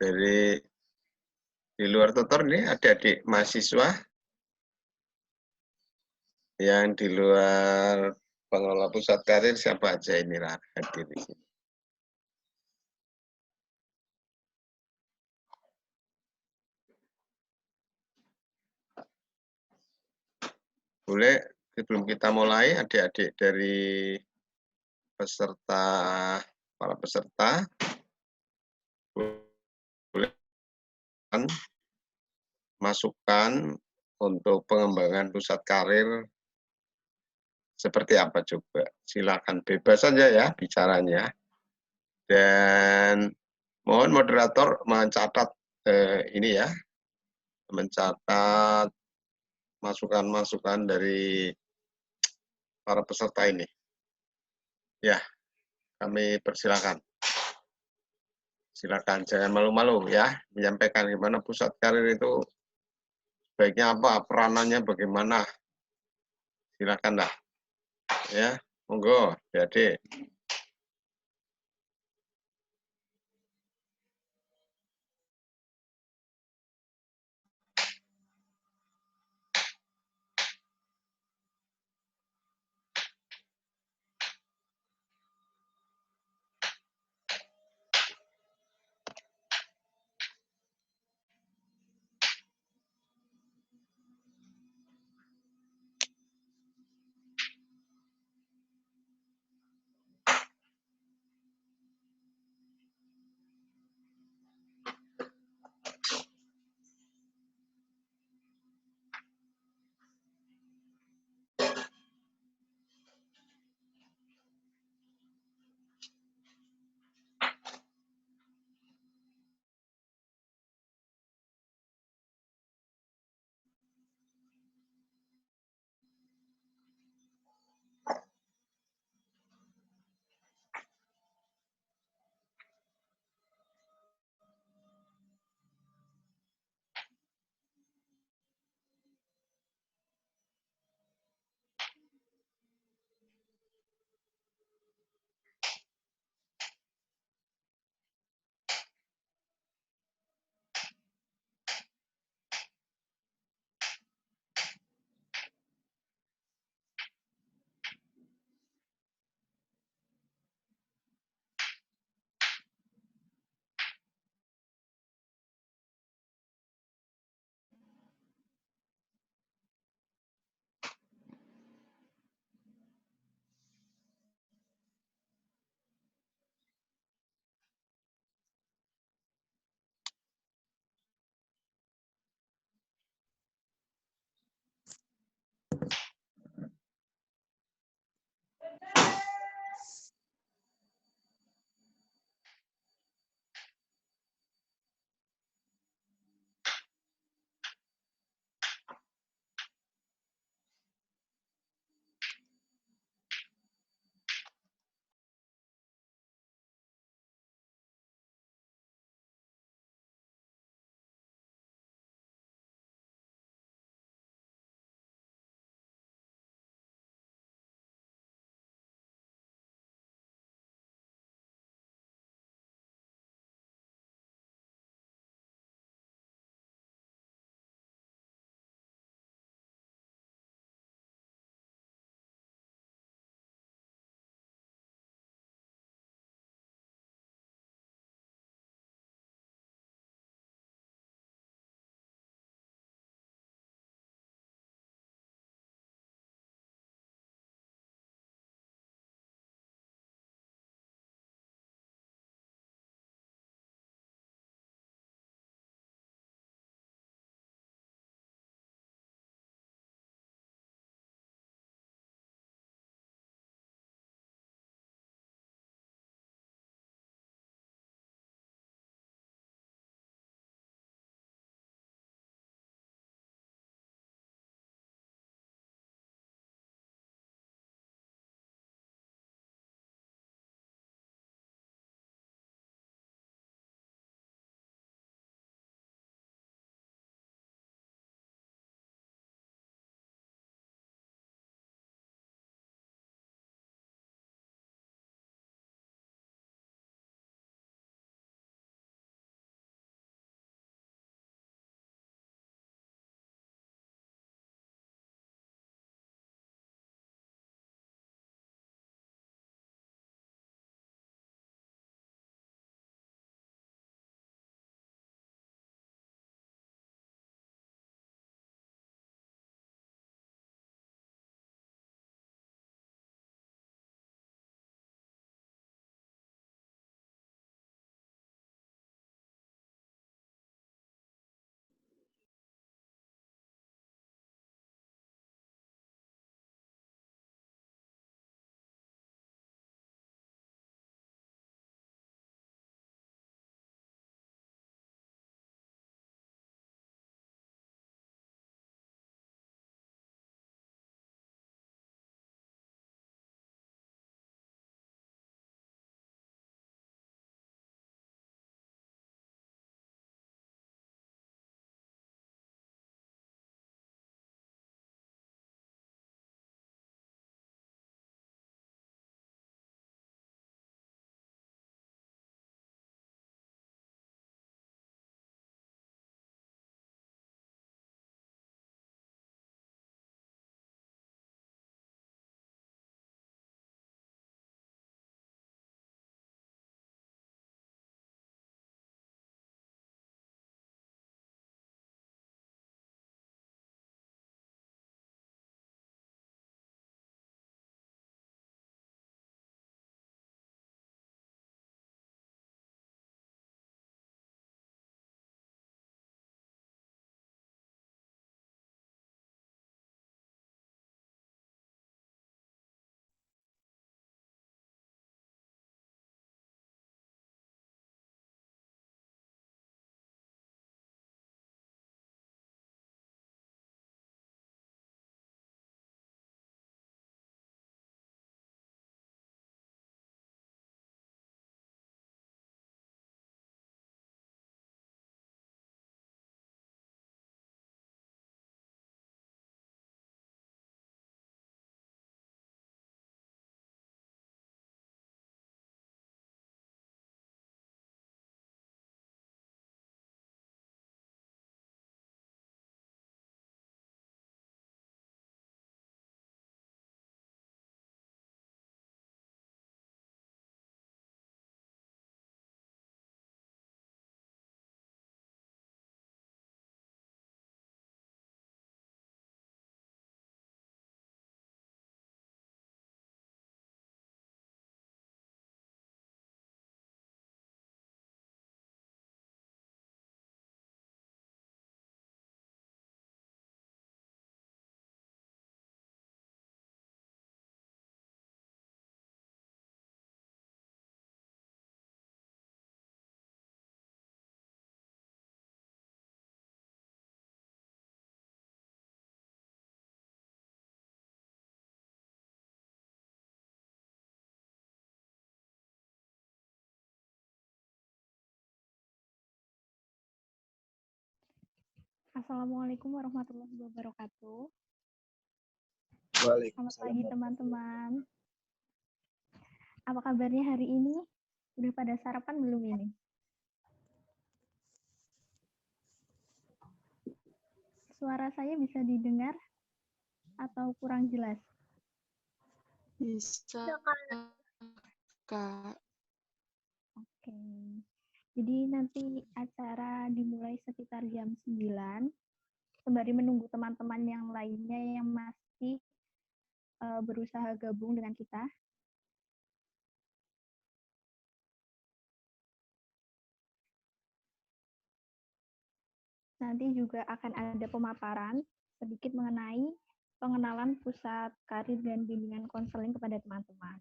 Dari di luar tutor ini adik-adik mahasiswa yang di luar pengelola pusat karir siapa aja ini hadir di sini. Boleh sebelum kita mulai adik-adik dari peserta, para peserta boleh masukan untuk pengembangan pusat karir seperti apa coba. Silakan bebas saja ya bicaranya. Dan mohon moderator mencatat ini ya, mencatat masukan-masukan dari para peserta ini. Ya, kami persilakan. Silakan, jangan malu-malu ya, menyampaikan gimana pusat karir itu baiknya apa, peranannya bagaimana. Silakan dah. Ya, monggo, adik. Assalamualaikum warahmatullahi wabarakatuh. Selamat Waalaikumsalam. pagi teman-teman. Apa kabarnya hari ini? Udah pada sarapan belum ini? Suara saya bisa didengar atau kurang jelas? Bisa, Kak. Oke. Jadi nanti acara dimulai sekitar jam 9. Sembari menunggu teman-teman yang lainnya yang masih berusaha gabung dengan kita. Nanti juga akan ada pemaparan sedikit mengenai pengenalan pusat karir dan bimbingan konseling kepada teman-teman.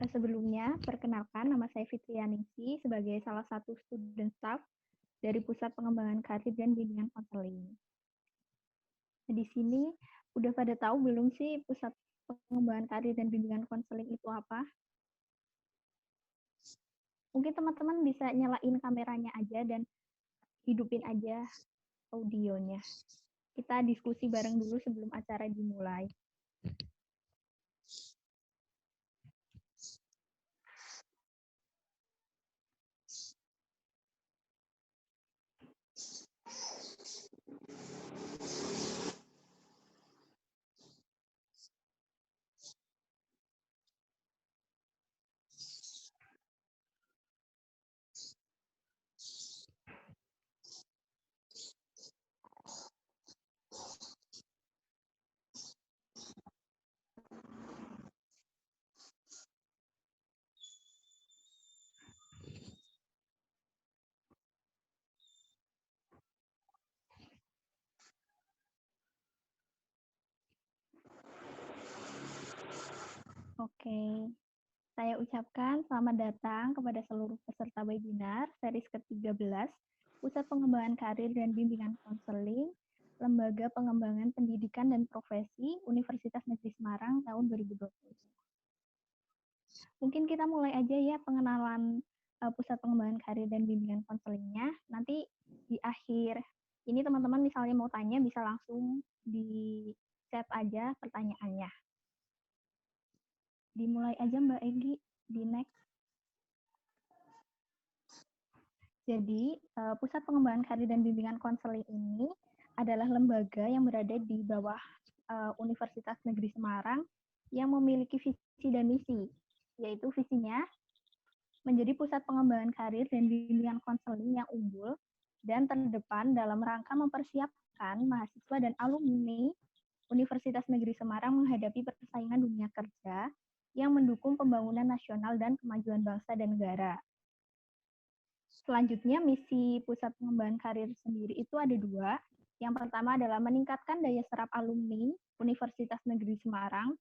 Sebelumnya, perkenalkan nama saya Fitrianingsi sebagai salah satu student staff dari Pusat Pengembangan Karir dan Bimbingan Konseling. Nah, di sini udah pada tahu belum sih Pusat Pengembangan Karir dan Bimbingan Konseling itu apa? Mungkin teman-teman bisa nyalain kameranya aja dan hidupin aja audionya. Kita diskusi bareng dulu sebelum acara dimulai. Oke, saya ucapkan selamat datang kepada seluruh peserta webinar series ke-13 Pusat Pengembangan Karir dan Bimbingan Konseling Lembaga Pengembangan Pendidikan dan Profesi Universitas Negeri Semarang tahun 2020. Mungkin kita mulai aja ya pengenalan Pusat Pengembangan Karir dan Bimbingan Konselingnya. Nanti di akhir ini teman-teman misalnya mau tanya bisa langsung di chat aja pertanyaannya. Dimulai aja Mbak Egi di next. Jadi, Pusat Pengembangan Karir dan Bimbingan Konseling ini adalah lembaga yang berada di bawah Universitas Negeri Semarang yang memiliki visi dan misi, yaitu visinya menjadi pusat pengembangan karir dan bimbingan konseling yang unggul dan terdepan dalam rangka mempersiapkan mahasiswa dan alumni Universitas Negeri Semarang menghadapi persaingan dunia kerja yang mendukung pembangunan nasional dan kemajuan bangsa dan negara. Selanjutnya, misi Pusat Pengembangan Karir sendiri itu ada dua. Yang pertama adalah meningkatkan daya serap alumni Universitas Negeri Semarang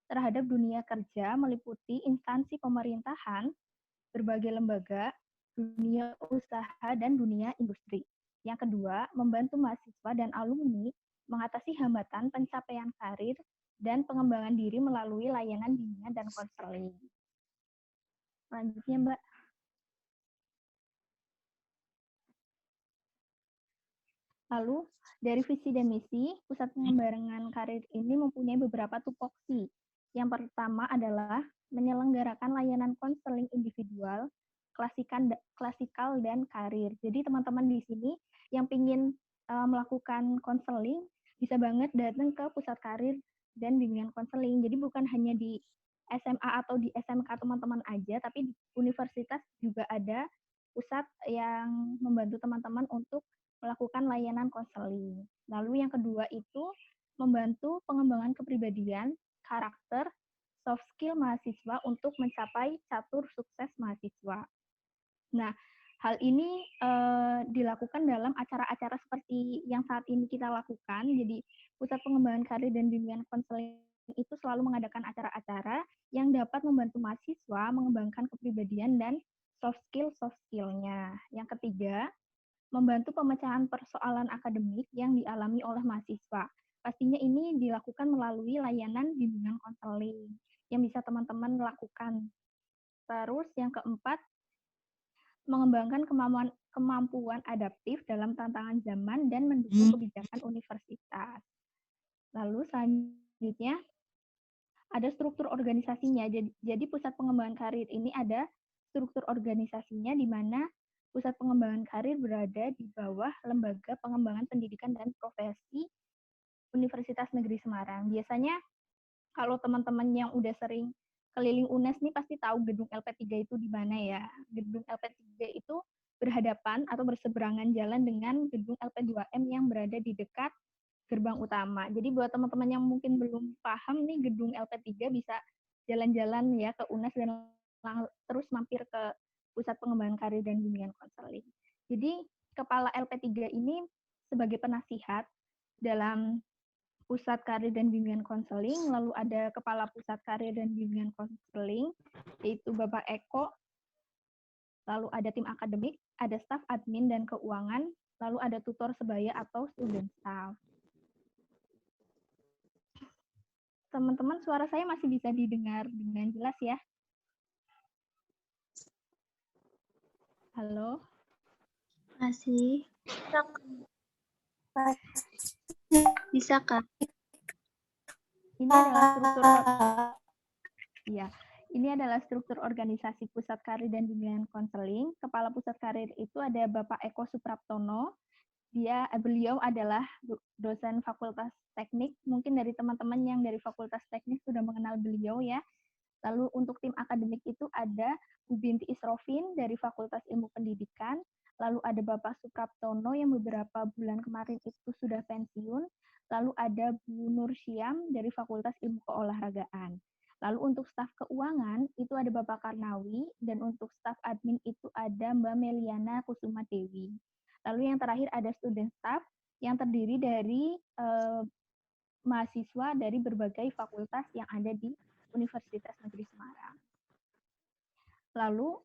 terhadap dunia kerja meliputi instansi pemerintahan, berbagai lembaga, dunia usaha, dan dunia industri. Yang kedua, membantu mahasiswa dan alumni mengatasi hambatan pencapaian karir dan pengembangan diri melalui layanan bimbingan dan konseling. Selanjutnya, Mbak. Lalu, dari visi dan misi, Pusat Pengembangan Karir ini mempunyai beberapa tupoksi. Yang pertama adalah menyelenggarakan layanan konseling individual, klasikal, dan karir. Jadi teman-teman di sini yang ingin melakukan konseling, bisa banget datang ke Pusat Karir dan Bimbingan Konseling. Jadi bukan hanya di SMA atau di SMK teman-teman aja, tapi di universitas juga ada pusat yang membantu teman-teman untuk melakukan layanan konseling. Lalu yang kedua itu membantu pengembangan kepribadian, karakter, soft skill mahasiswa untuk mencapai catur sukses mahasiswa. Nah, hal ini dilakukan dalam acara-acara seperti yang saat ini kita lakukan. Jadi, Pusat Pengembangan Karir dan Bimbingan Konseling itu selalu mengadakan acara-acara yang dapat membantu mahasiswa mengembangkan kepribadian dan soft skill-nya. Yang ketiga, membantu pemecahan persoalan akademik yang dialami oleh mahasiswa. Pastinya ini dilakukan melalui layanan bimbingan konseling yang bisa teman-teman lakukan. Terus yang keempat, mengembangkan kemampuan adaptif dalam tantangan zaman dan mendukung kebijakan universitas. Lalu selanjutnya, ada struktur organisasinya. Jadi Pusat Pengembangan Karir ini ada struktur organisasinya di mana Pusat Pengembangan Karir berada di bawah Lembaga Pengembangan Pendidikan dan Profesi Universitas Negeri Semarang. Biasanya kalau teman-teman yang udah sering keliling UNES nih pasti tahu gedung LP3 itu di mana ya. Gedung LP3 itu berhadapan atau berseberangan jalan dengan gedung LP2M yang berada di dekat gerbang utama. Jadi buat teman-teman yang mungkin belum paham nih gedung LP3 bisa jalan-jalan ya ke UNES dan terus mampir ke Pusat Pengembangan Karir dan Bimbingan Konseling. Jadi kepala LP3 ini sebagai penasihat dalam Pusat Karir dan Bimbingan Konseling, lalu ada Kepala Pusat Karir dan Bimbingan Konseling, yaitu Bapak Eko, lalu ada tim akademik, ada staf admin dan keuangan, lalu ada tutor sebaya atau student staff. Teman-teman, suara saya masih bisa didengar dengan jelas ya? Halo? Masih. Bisa, Kak? Ini adalah struktur ini adalah struktur organisasi Pusat Karir dan Bimbingan Konseling. Kepala Pusat Karir itu ada Bapak Eko Supraptono. Beliau adalah dosen Fakultas Teknik. Mungkin dari teman-teman yang dari Fakultas Teknik sudah mengenal beliau ya. Lalu untuk tim akademik itu ada Bu Binti Isrofin dari Fakultas Ilmu Pendidikan. Lalu ada Bapak Supraptono yang beberapa bulan kemarin itu sudah pensiun. Lalu ada Bu Nur Syam dari Fakultas Ilmu Keolahragaan. Lalu untuk staf keuangan itu ada Bapak Karnawi, dan untuk staf admin itu ada Mbak Meliana Kusuma Dewi. Lalu yang terakhir ada student staff yang terdiri dari mahasiswa dari berbagai fakultas yang ada di Universitas Negeri Semarang. Lalu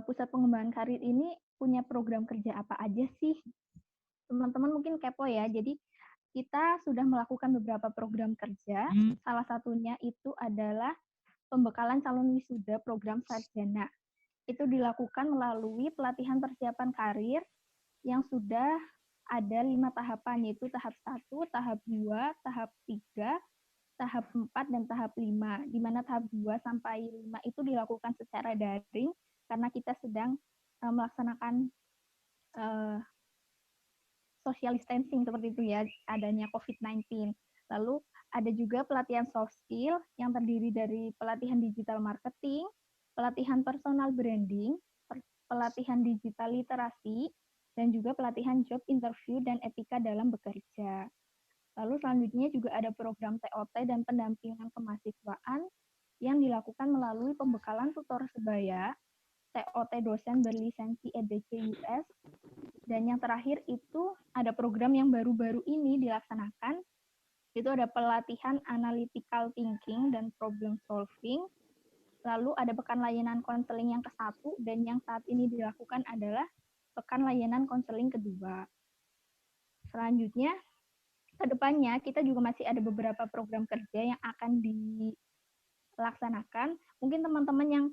Pusat Pengembangan Karir ini punya program kerja apa aja sih? Teman-teman mungkin kepo ya, jadi kita sudah melakukan beberapa program kerja, salah satunya itu adalah pembekalan calon wisuda program sarjana. Itu dilakukan melalui pelatihan persiapan karir yang sudah ada 5 tahapan, yaitu tahap 1, tahap 2, tahap 3, tahap 4, dan tahap 5. Di mana tahap 2 sampai 5 itu dilakukan secara daring karena kita sedang melaksanakan social distancing seperti itu ya, adanya COVID-19. Lalu ada juga pelatihan soft skill yang terdiri dari pelatihan digital marketing, pelatihan personal branding, pelatihan digital literasi, dan juga pelatihan job interview dan etika dalam bekerja. Lalu selanjutnya juga ada program TOT dan pendampingan kemahasiswaan yang dilakukan melalui pembekalan tutor sebaya, TOT dosen berlisensi EDC US, dan yang terakhir itu ada program yang baru-baru ini dilaksanakan, itu ada pelatihan analytical thinking dan problem solving. Lalu ada pekan layanan konseling yang ke-1, dan yang saat ini dilakukan adalah pekan layanan konseling kedua. Selanjutnya, ke depannya kita juga masih ada beberapa program kerja yang akan dilaksanakan. Mungkin teman-teman yang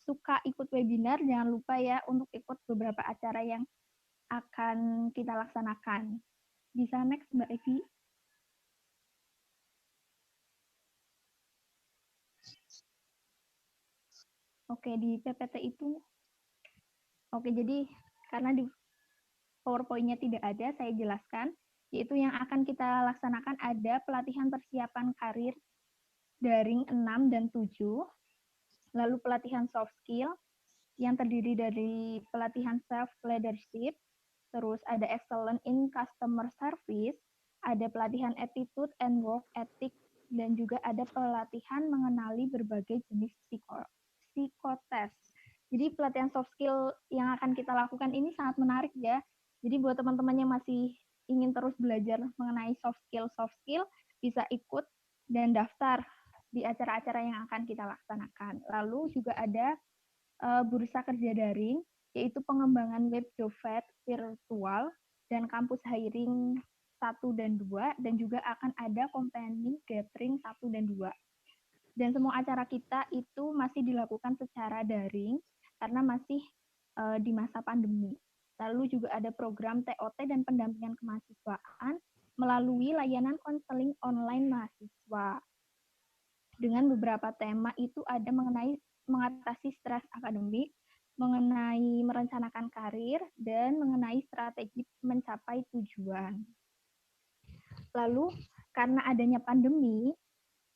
suka ikut webinar, jangan lupa ya untuk ikut beberapa acara yang akan kita laksanakan. Bisa next, Mbak Evi. Oke, di PPT itu. Oke, jadi karena di PowerPoint-nya tidak ada, saya jelaskan. Yaitu yang akan kita laksanakan ada pelatihan persiapan karir daring 6 dan 7. Lalu pelatihan soft skill yang terdiri dari pelatihan self-leadership, terus ada excellent in customer service, ada pelatihan attitude and work ethic dan juga ada pelatihan mengenali berbagai jenis psikotes. Jadi pelatihan soft skill yang akan kita lakukan ini sangat menarik ya. Jadi buat teman-teman yang masih ingin terus belajar mengenai soft skill bisa ikut dan daftar di acara-acara yang akan kita laksanakan. Lalu juga ada bursa kerja daring, yaitu pengembangan web job fair virtual dan kampus hiring 1 dan 2, dan juga akan ada company gathering 1 dan 2. Dan semua acara kita itu masih dilakukan secara daring karena masih di masa pandemi. Lalu juga ada program TOT dan pendampingan kemahasiswaan melalui layanan konseling online mahasiswa. Dengan beberapa tema itu ada mengenai mengatasi stres akademik, mengenai merencanakan karir, dan mengenai strategi mencapai tujuan. Lalu, karena adanya pandemi,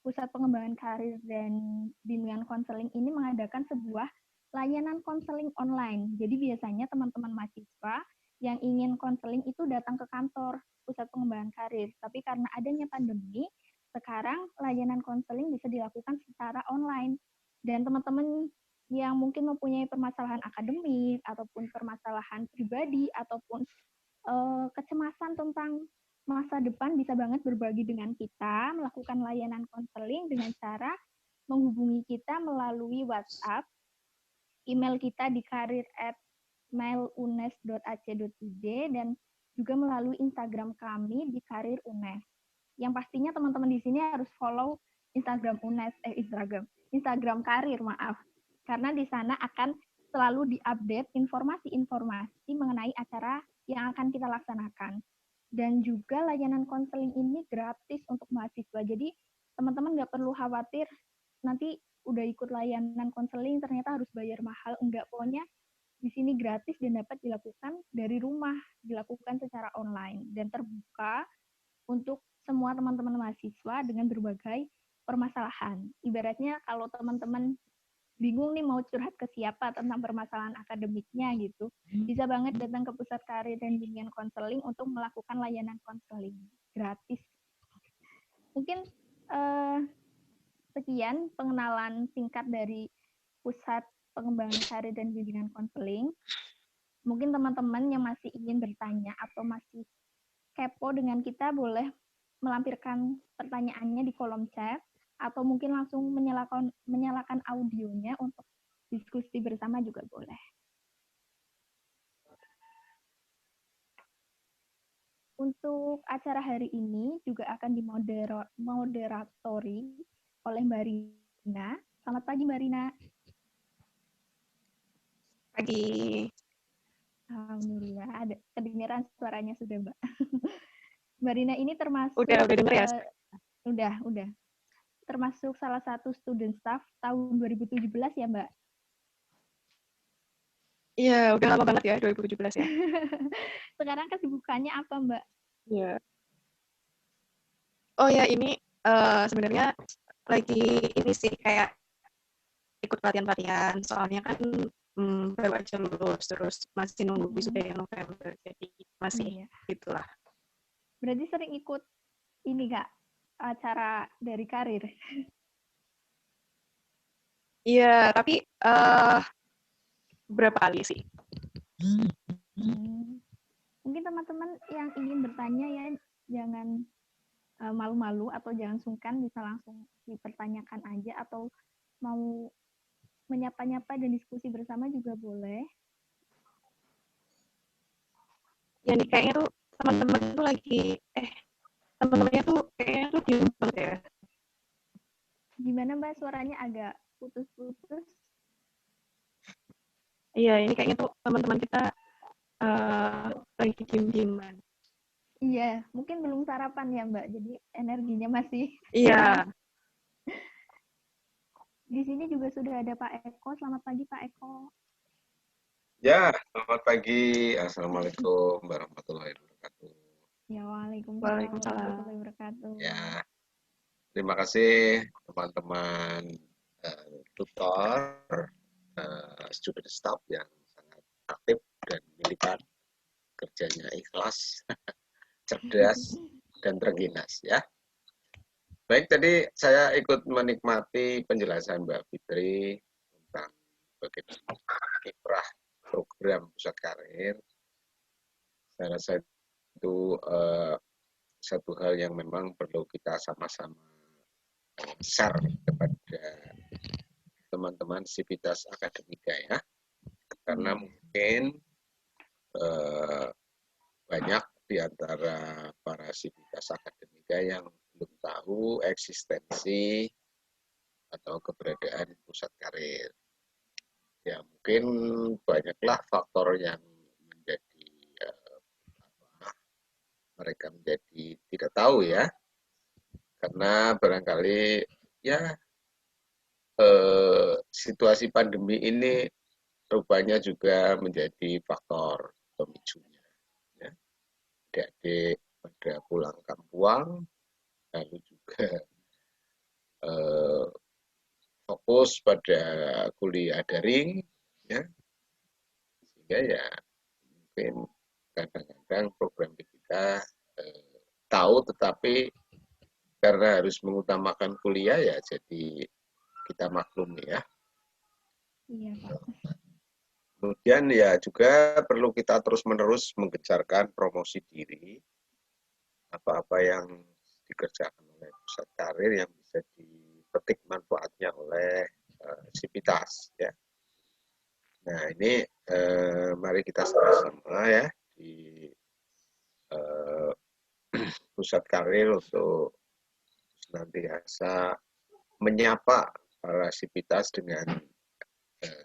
Pusat Pengembangan Karir dan Bimbingan Konseling ini mengadakan sebuah layanan konseling online. Jadi biasanya teman-teman mahasiswa yang ingin konseling itu datang ke kantor Pusat Pengembangan Karir. Tapi karena adanya pandemi, sekarang layanan konseling bisa dilakukan secara online. Dan teman-teman yang mungkin mempunyai permasalahan akademik, ataupun permasalahan pribadi, ataupun kecemasan tentang masa depan bisa banget berbagi dengan kita, melakukan layanan konseling dengan cara menghubungi kita melalui WhatsApp, email kita di karir@mailunes.ac.id, dan juga melalui Instagram kami di Karir UNES. Yang pastinya teman-teman di sini harus follow Instagram UNES, Instagram Karir, maaf. Karena di sana akan selalu diupdate informasi-informasi mengenai acara yang akan kita laksanakan. Dan juga layanan konseling ini gratis untuk mahasiswa. Jadi teman-teman nggak perlu khawatir nanti udah ikut layanan konseling ternyata harus bayar mahal. Enggak, pokoknya di sini gratis dan dapat dilakukan dari rumah, dilakukan secara online dan terbuka untuk semua teman-teman mahasiswa dengan berbagai permasalahan. Ibaratnya kalau teman-teman bingung nih mau curhat ke siapa tentang permasalahan akademiknya gitu, bisa banget datang ke Pusat Karir dan Bimbingan Konseling untuk melakukan layanan konseling gratis. Mungkin sekian pengenalan singkat dari Pusat Pengembangan Karir dan Bimbingan Konseling. Mungkin teman-teman yang masih ingin bertanya atau masih kepo dengan kita boleh melampirkan pertanyaannya di kolom chat, atau mungkin langsung menyalakan audionya untuk diskusi bersama juga boleh. Untuk acara hari ini juga akan dimoderatori oleh Mbak Rina. Selamat pagi Mbak Rina. Pagi. Alhamdulillah, ada kedengaran suaranya sudah Mbak. Mbak Rina ini termasuk Udah denger ya? Udah. Termasuk salah satu student staff tahun 2017 ya, Mbak? Iya, udah lama banget ya, 2017 ya. Sekarang kesibukannya apa, Mbak? Iya. Oh ya, ini sebenarnya lagi ini sih kayak ikut pelatihan-pelatihan, soalnya kan baru aja lulus, terus masih nunggu wisuda yang November, jadi masih gitulah. Berarti sering ikut ini, Kak, acara dari Karir? Iya, tapi berapa kali sih? Mungkin teman-teman yang ingin bertanya ya, jangan malu-malu atau jangan sungkan, bisa langsung dipertanyakan aja, atau mau menyapa-nyapa dan diskusi bersama juga boleh. Ya nih, kayaknya tuh teman-teman tuh lagi, teman-temannya tuh kayaknya tuh diem banget ya. Gimana Mbak, suaranya agak putus-putus? Iya, ini kayaknya tuh teman-teman kita lagi diem-dieman. Iya, mungkin belum sarapan ya Mbak, jadi energinya masih. Iya. Di sini juga sudah ada Pak Eko. Selamat pagi Pak Eko. Ya, selamat pagi. Assalamualaikum warahmatullahi wabarakatuh. Ya, waalaikumsalam warahmatullahi wabarakatuh. Ya, terima kasih teman-teman tutor, student staff yang sangat aktif dan militan, kerjanya ikhlas, cerdas, dan terginas ya. Baik, tadi saya ikut menikmati penjelasan Mbak Fitri tentang bagaimana kiprah program pusat karir. Saya rasa itu satu hal yang memang perlu kita sama-sama share kepada teman-teman sivitas akademika ya, karena mungkin banyak di antara para sivitas akademika yang belum tahu eksistensi atau keberadaan pusat karir. Ya mungkin banyaklah faktor yang menjadi mereka menjadi tidak tahu ya, karena barangkali ya situasi pandemi ini rupanya juga menjadi faktor pemicunya. Ya. Adik-adik pada pulang kampung, lalu juga fokus pada kuliah daring, ya, sehingga ya mungkin kadang-kadang program kita tahu, tetapi karena harus mengutamakan kuliah ya jadi kita maklumi ya. Iya, Pak. Kemudian ya juga perlu kita terus-menerus menggencarkan promosi diri, apa-apa yang dikerjakan oleh pusat karir yang bisa dipetik manfaatnya oleh sivitas ya. Nah ini mari kita sama-sama ya di pusat karir untuk senantiasa menyapa para sivitas dengan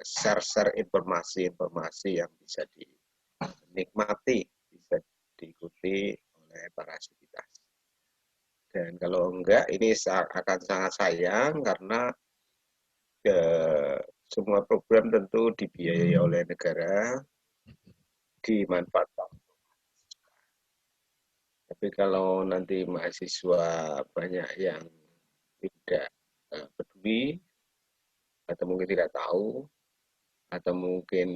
share-share informasi-informasi yang bisa dinikmati, bisa diikuti oleh para sivitas. Dan kalau enggak, ini akan sangat sayang karena semua program tentu dibiayai oleh negara, dimanfaatkan. Tapi kalau nanti mahasiswa banyak yang tidak peduli, atau mungkin tidak tahu, atau mungkin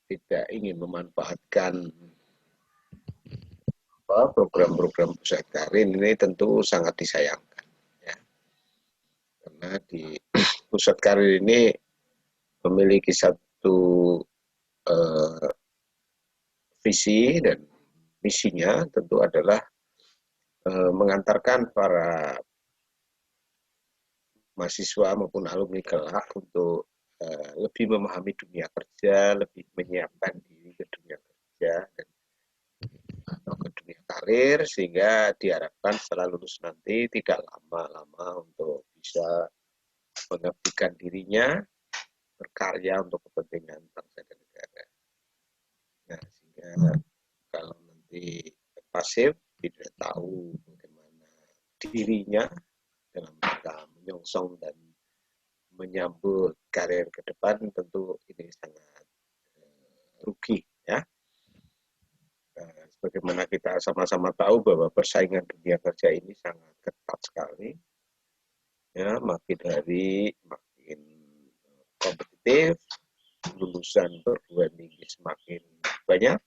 tidak ingin memanfaatkan program-program pusat karir ini tentu sangat disayangkan. Ya. Karena di pusat karir ini memiliki satu visi dan misinya tentu adalah mengantarkan para mahasiswa maupun alumni kelak untuk lebih memahami dunia kerja, lebih menyiapkan diri ke dunia kerja dan atau ke dunia karir, sehingga diharapkan setelah lulus nanti tidak lama-lama untuk bisa mengabdikan dirinya, berkarya untuk kepentingan bangsa dan negara. Nah, sehingga kalau nanti pasif, tidak tahu bagaimana dirinya dalam rangka menyongsong dan menyambut karir ke depan, tentu ini sangat rugi ya. Sebagaimana kita sama-sama tahu bahwa persaingan dunia kerja ini sangat ketat sekali, ya, makin hari makin kompetitif, lulusan perguruan tinggi semakin banyak.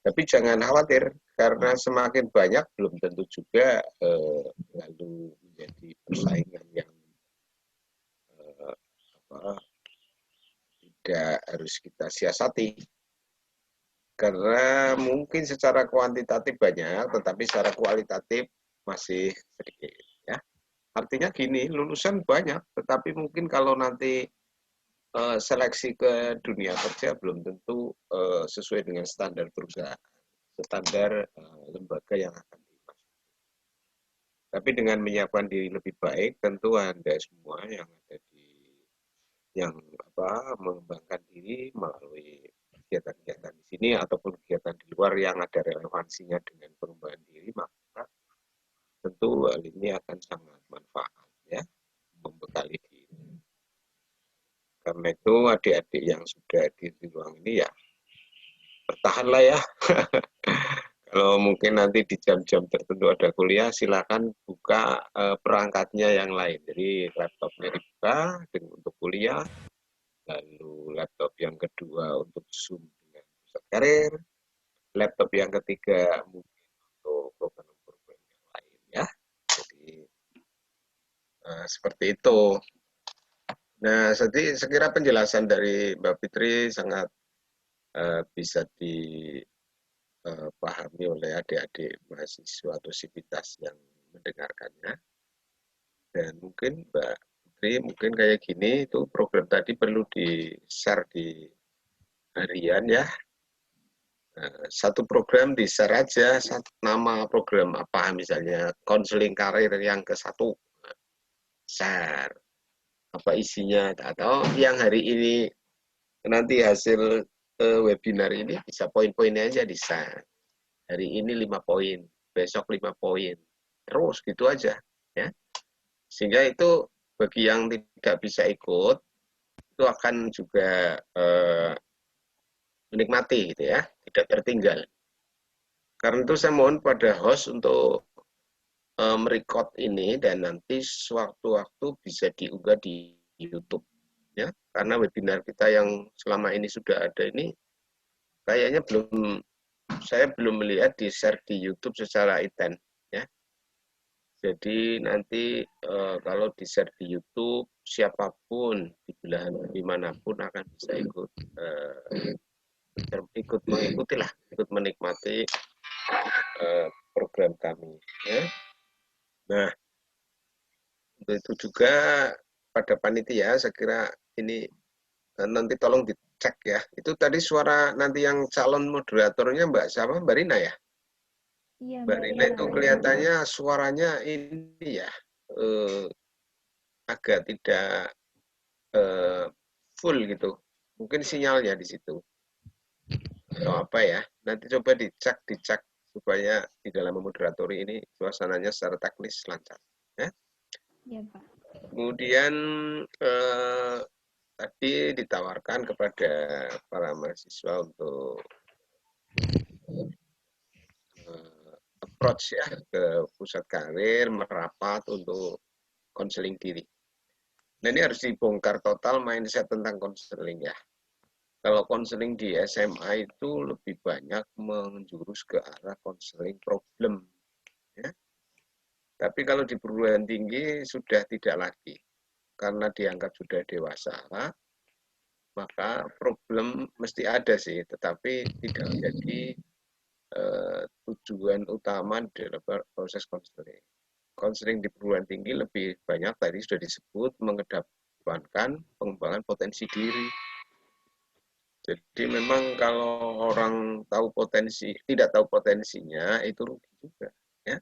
Tapi jangan khawatir, karena semakin banyak belum tentu juga lalu menjadi persaingan yang tidak harus kita siasati. Karena mungkin secara kuantitatif banyak, tetapi secara kualitatif masih sedikit. Ya. Artinya gini, lulusan banyak, tetapi mungkin kalau nanti seleksi ke dunia kerja belum tentu sesuai dengan standar perusahaan, standar lembaga yang akan dimasuki. Tapi dengan menyiapkan diri lebih baik, tentu Anda semua yang ada mengembangkan diri melalui kegiatan-kegiatan di sini ataupun kegiatan di luar yang ada relevansinya dengan pengembangan diri, maka tentu hal ini akan sangat manfaat ya, membekali diri. Karena itu adik-adik yang sudah di ruang ini ya bertahanlah ya. Kalau mungkin nanti di jam-jam tertentu ada kuliah, silakan buka perangkatnya yang lain. Jadi laptopnya dibuka untuk kuliah, lalu laptop yang kedua untuk Zoom dengan pusat karir, laptop yang ketiga mungkin untuk program Nah, seperti itu. Nah, jadi sekira penjelasan dari Mbak Fitri sangat bisa dipahami oleh adik-adik mahasiswa atau sivitas yang mendengarkannya. Dan mungkin Mbak Fitri, mungkin kayak gini, itu program tadi perlu di-share di harian ya. Satu program di-share aja, nama program apa, misalnya konseling karir yang ke-1, share. Apa isinya, atau yang hari ini nanti hasil webinar ini bisa poin-poinnya aja di-share. Hari ini 5 poin, besok 5 poin, terus gitu aja ya. Sehingga itu bagi yang tidak bisa ikut itu akan juga menikmati gitu ya, tidak tertinggal. Karena itu saya mohon pada host untuk merecord ini dan nanti sewaktu-waktu bisa diunggah di YouTube ya. Karena webinar kita yang selama ini sudah ada ini kayaknya saya belum melihat di-share di YouTube secara intens ya. Jadi nanti kalau di-share di YouTube, siapapun di belahan dimanapun akan bisa ikut mengikuti lah, ikut menikmati program kami. Ya. Nah, untuk itu juga pada panitia, saya kira ini nanti tolong dicek ya. Itu tadi suara nanti yang calon moderatornya Mbak siapa? Mbak Rina ya? Iya, Mbak Rina itu kelihatannya suaranya ini ya, agak tidak full gitu. Mungkin sinyalnya di situ. Atau apa ya. Nanti coba dicek supaya di dalam memoderatori ini suasananya secara teknis lancar. Ya. Iya, Pak. Kemudian tadi ditawarkan kepada para mahasiswa untuk approach ya ke pusat karir, merapat untuk konseling diri. Nah ini harus dibongkar total mindset tentang konseling ya. Kalau konseling di SMA itu lebih banyak menjurus ke arah konseling problem. Ya. Tapi kalau di perguruan tinggi sudah tidak lagi. Karena dianggap sudah dewasa, maka problem mesti ada sih, tetapi tidak menjadi tujuan utama dalam proses konseling. Konseling di perguruan tinggi lebih banyak tadi sudah disebut mengedepankan pengembangan potensi diri. Jadi memang kalau orang tahu tidak tahu potensinya itu rugi juga, ya.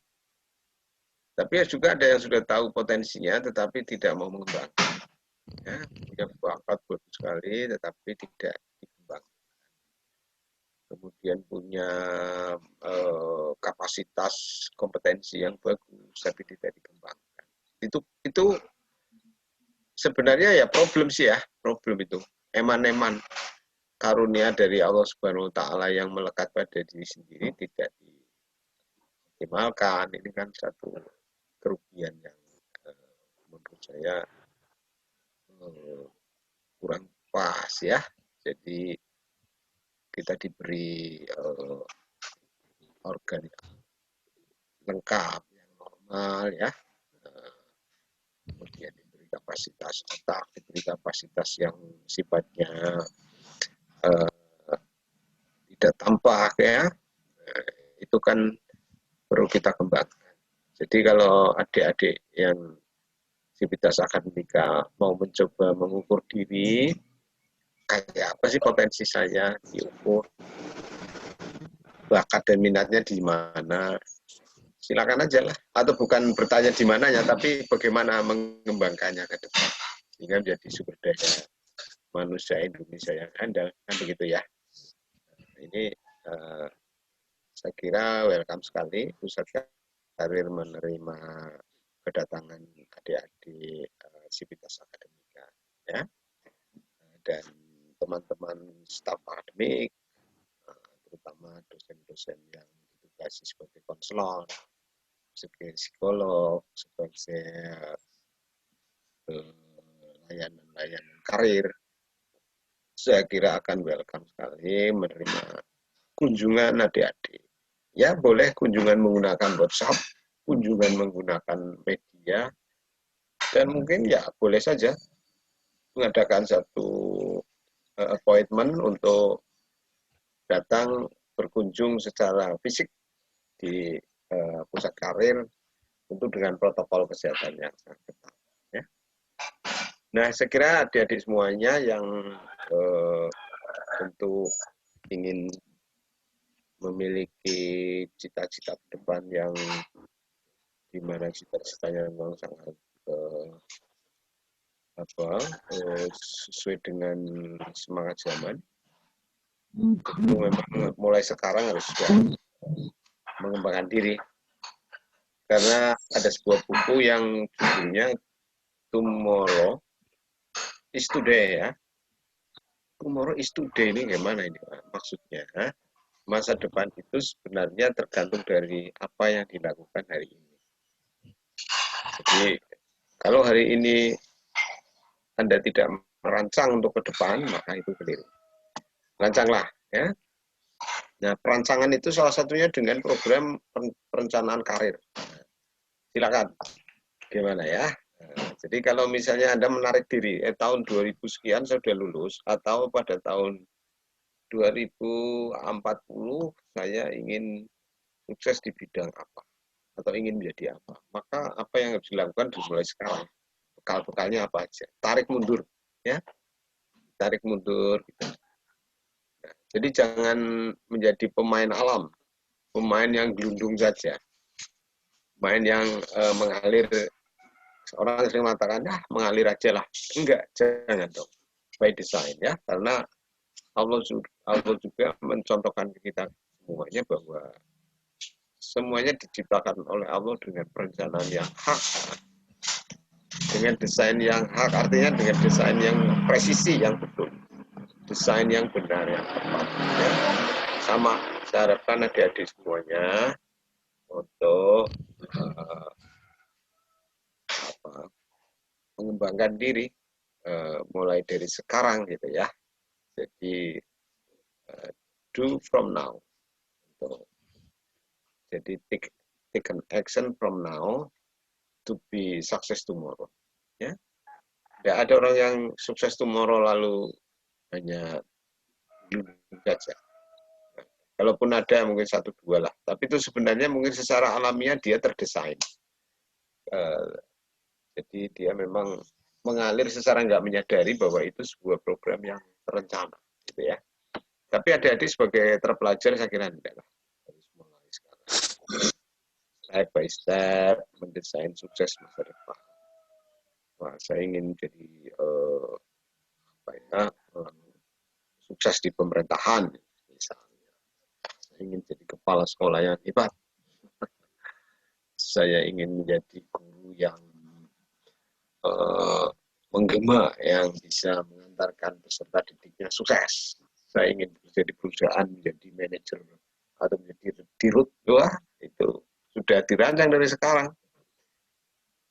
Tapi ya juga ada yang sudah tahu potensinya, tetapi tidak mau mengembangkan. Ya, punya bakat bagus sekali, tetapi tidak dikembangkan. Kemudian punya kapasitas kompetensi yang bagus, tapi tidak dikembangkan. Itu sebenarnya ya problem sih ya, problem itu. Eman-eman karunia dari Allah Subhanahu wa taala yang melekat pada diri sendiri tidak dioptimalkan. Ini kan satu kerugian yang menurut saya kurang pas ya. Jadi kita diberi organ yang lengkap, yang normal ya. Kemudian diberi kapasitas otak, diberi kapasitas yang sifatnya tidak tampak ya. Itu kan perlu kita kembangkan. Jadi kalau adik-adik yang sivitas akademika mau mencoba mengukur diri, kayak apa sih potensi saya, diukur, bakat dan minatnya di mana, silakan aja lah. Atau bukan bertanya di mananya, tapi bagaimana mengembangkannya ke depan. Sehingga menjadi sumber daya manusia Indonesia yang handal, kan begitu ya. Ini saya kira welcome sekali pusat karir menerima kedatangan adik-adik sivitas akademika ya, dan teman-teman staf akademik, terutama dosen-dosen yang ditugasi sebagai konselor, sebagai psikolog, sebagai layanan karir. Saya kira akan welcome sekali menerima kunjungan adik-adik. Ya boleh kunjungan menggunakan WhatsApp, kunjungan menggunakan media, Dan mungkin ya boleh saja mengadakan satu appointment untuk datang berkunjung secara fisik di pusat karir tentu dengan protokol kesehatan yang sangat ketat. Ya. Nah, saya kira adik-adik semuanya yang tentu ingin memiliki cita-cita ke depan yang dimana cita-citanya memang sangat sesuai dengan semangat zaman. Itu memang mulai sekarang harus sudah mengembangkan diri. Karena ada sebuah buku yang judulnya Tomorrow is Today, ya. Tomorrow is Today ini gimana ini maksudnya? Masa depan itu sebenarnya tergantung dari apa yang dilakukan hari ini. Jadi kalau hari ini Anda tidak merancang untuk ke depan, maka itu keliru. Rancanglah, ya. Nah, perancangan itu salah satunya dengan program perencanaan karir. Silakan, gimana ya? Jadi kalau misalnya Anda menarik diri, tahun 2000 sekian saya sudah lulus, atau pada tahun 2040 saya ingin sukses di bidang apa, atau ingin menjadi apa, maka apa yang harus dilakukan dimulai sekarang. Bekal-bekalnya apa aja? Tarik mundur, ya, tarik mundur. Gitu. Nah, jadi jangan menjadi pemain alam, pemain yang gelundung saja, pemain yang mengalir. Orang sering mengatakan, mengalir aja lah. Enggak, jangan dong. By design, ya, karena Allah juga mencontohkan ke kita semuanya bahwa semuanya diciptakan oleh Allah dengan perencanaan yang hak, dengan desain yang hak, artinya dengan desain yang presisi, yang betul, desain yang benar, yang tepat. Ya. Sama, saya harapkan adik-adik semuanya untuk mengembangkan diri mulai dari sekarang gitu ya. Jadi do from now. Jadi take an action from now to be success tomorrow. Ya, tidak ada orang yang sukses tomorrow lalu hanya saja. Kalaupun ada mungkin 1-2 lah. Tapi itu sebenarnya mungkin secara alamiah dia terdesain. Jadi dia memang mengalir secara nggak menyadari bahwa itu sebuah program yang terencana, gitu ya. Tapi adik-adik sebagai terpelajar saya kira tidak lah. Harus mulai sekarang. Step by step mendesain sukses masa depan. Wah, saya ingin jadi sukses di pemerintahan, misalnya. Saya ingin jadi kepala sekolah yang hebat. Saya ingin menjadi guru yang menggema, yang bisa mengantarkan peserta didiknya sukses. Saya ingin bekerja di perusahaan, menjadi manajer atau menjadi dirut. Wah, itu sudah dirancang dari sekarang.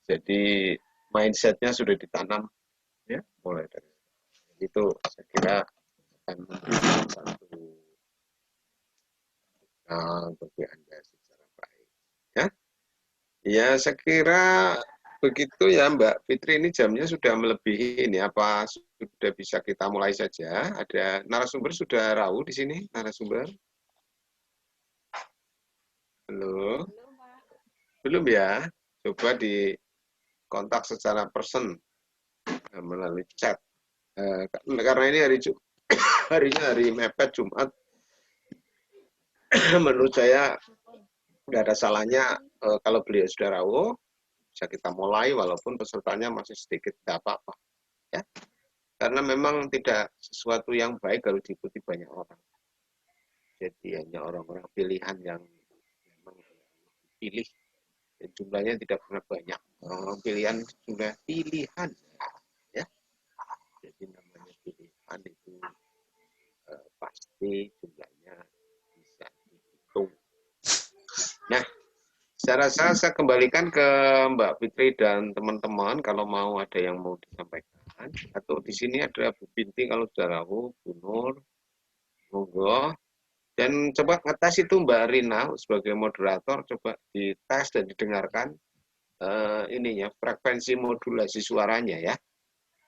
Jadi mindsetnya sudah ditanam, ya, mulai dari itu. Saya kira akan memberikan satu bagi Anda secara baik. Ya, ya saya kira begitu ya Mbak Fitri, ini jamnya sudah melebihi ini, apa sudah bisa kita mulai saja? Ada narasumber sudah rawu di sini, narasumber? Halo? Belum ya? Coba di kontak secara person melalui chat. Karena ini harinya hari mepet Jumat, menurut saya nggak ada salahnya kalau beliau sudah rawuh, bisa kita mulai walaupun pesertanya masih sedikit, nggak apa-apa. Ya. Karena memang tidak sesuatu yang baik kalau diikuti banyak orang. Jadi hanya orang-orang pilihan yang memang dipilih. Dan jumlahnya tidak pernah banyak. Orang-orang pilihan jumlah pilihan. Ya. Jadi namanya pilihan itu pasti jumlahnya bisa dihitung. Nah, saya rasa saya kembalikan ke Mbak Fitri dan teman-teman kalau mau ada yang mau disampaikan. Atau di sini ada Bu Binti kalau sudah tahu, Bu Nur, monggo. Dan coba ngetes itu Mbak Rina sebagai moderator, coba dites dan didengarkan ininya frekuensi modulasi suaranya ya.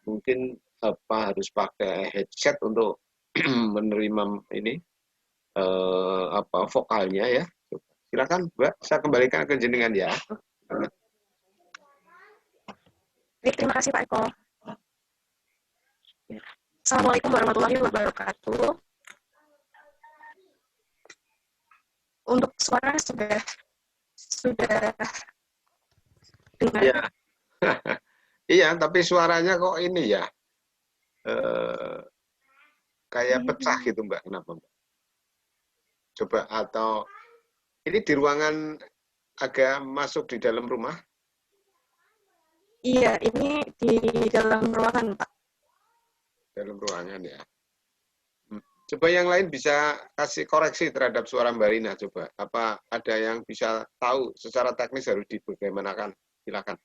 Mungkin harus pakai headset untuk menerima ini vokalnya ya. Silakan Mbak, saya kembalikan ke jenengan ya. Baik, terima kasih Pak Eko. Assalamualaikum warahmatullahi wabarakatuh. Untuk suara sudah dengar. Iya. Iya, tapi suaranya kok ini ya, kayak pecah gitu Mbak. Kenapa Mbak? Coba, atau ini di ruangan agak masuk di dalam rumah? Iya, ini di dalam ruangan, Pak. Dalam ruangan ya. Coba yang lain bisa kasih koreksi terhadap suara Mbak Rina, coba. Apa ada yang bisa tahu secara teknis harus dibagaimanakan? Silakan.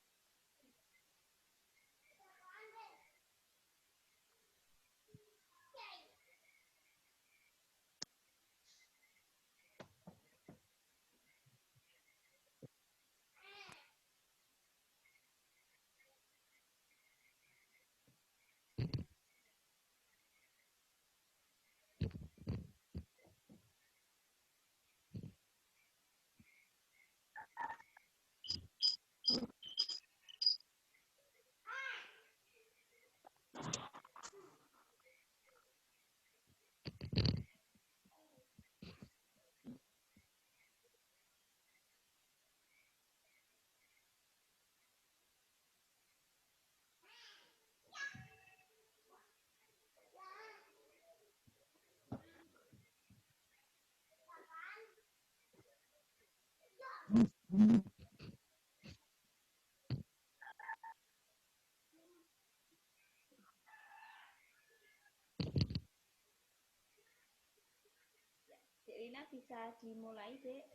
Rina bisa dimulai, Dek.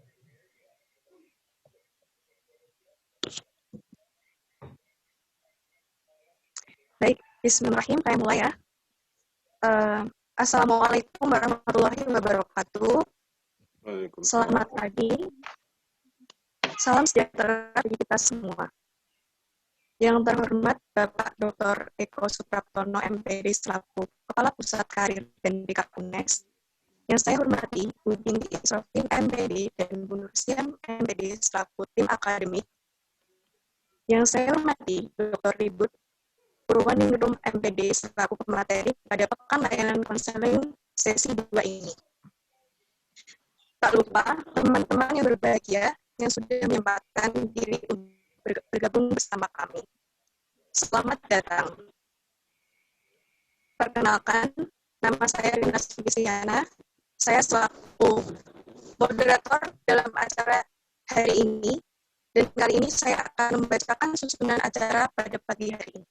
Baik, bismillahirrahmanirrahim. Saya mulai ya. Assalamualaikum warahmatullahi wabarakatuh. Selamat pagi. Salam sejahtera bagi kita semua. Yang terhormat Bapak Dr. Eko Supraptono, MPD selaku Kepala Pusat Karir dan BK UNEX. Yang saya hormati Bu Binti Isrofin, MPD, dan Bu Nursiam, MPD selaku tim akademik. Yang saya hormati Dr. Ribut Purwaningrum, MPD selaku pemateri pada pekan layanan konseling sesi 2 ini. Tak lupa teman-teman yang berbahagia yang sudah menyempatkan diri untuk bergabung bersama kami. Selamat datang. Perkenalkan, nama saya Rina Sugisiana. Saya selaku moderator dalam acara hari ini, dan kali ini saya akan membacakan susunan acara pada pagi hari ini.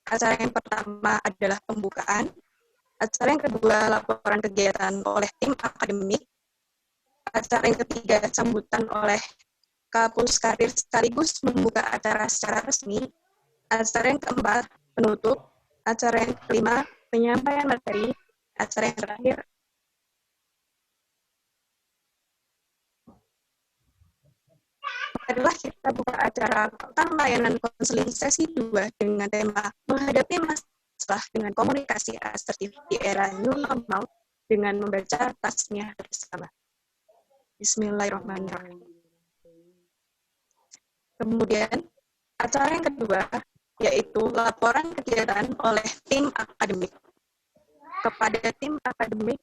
Acara yang pertama adalah pembukaan, acara yang kedua laporan kegiatan oleh tim akademik, acara yang ketiga sambutan oleh Kapus Karir sekaligus membuka acara secara resmi, acara yang keempat penutup, acara yang kelima penyampaian materi, acara yang terakhir adalah kita buka acara pekan layanan konseling sesi 2 dengan tema menghadapi masalah dengan komunikasi asertif di era new normal dengan membaca tasnya bersama. Bismillahirrahmanirrahim. Kemudian acara yang kedua yaitu laporan kegiatan oleh tim akademik. Kepada tim akademik,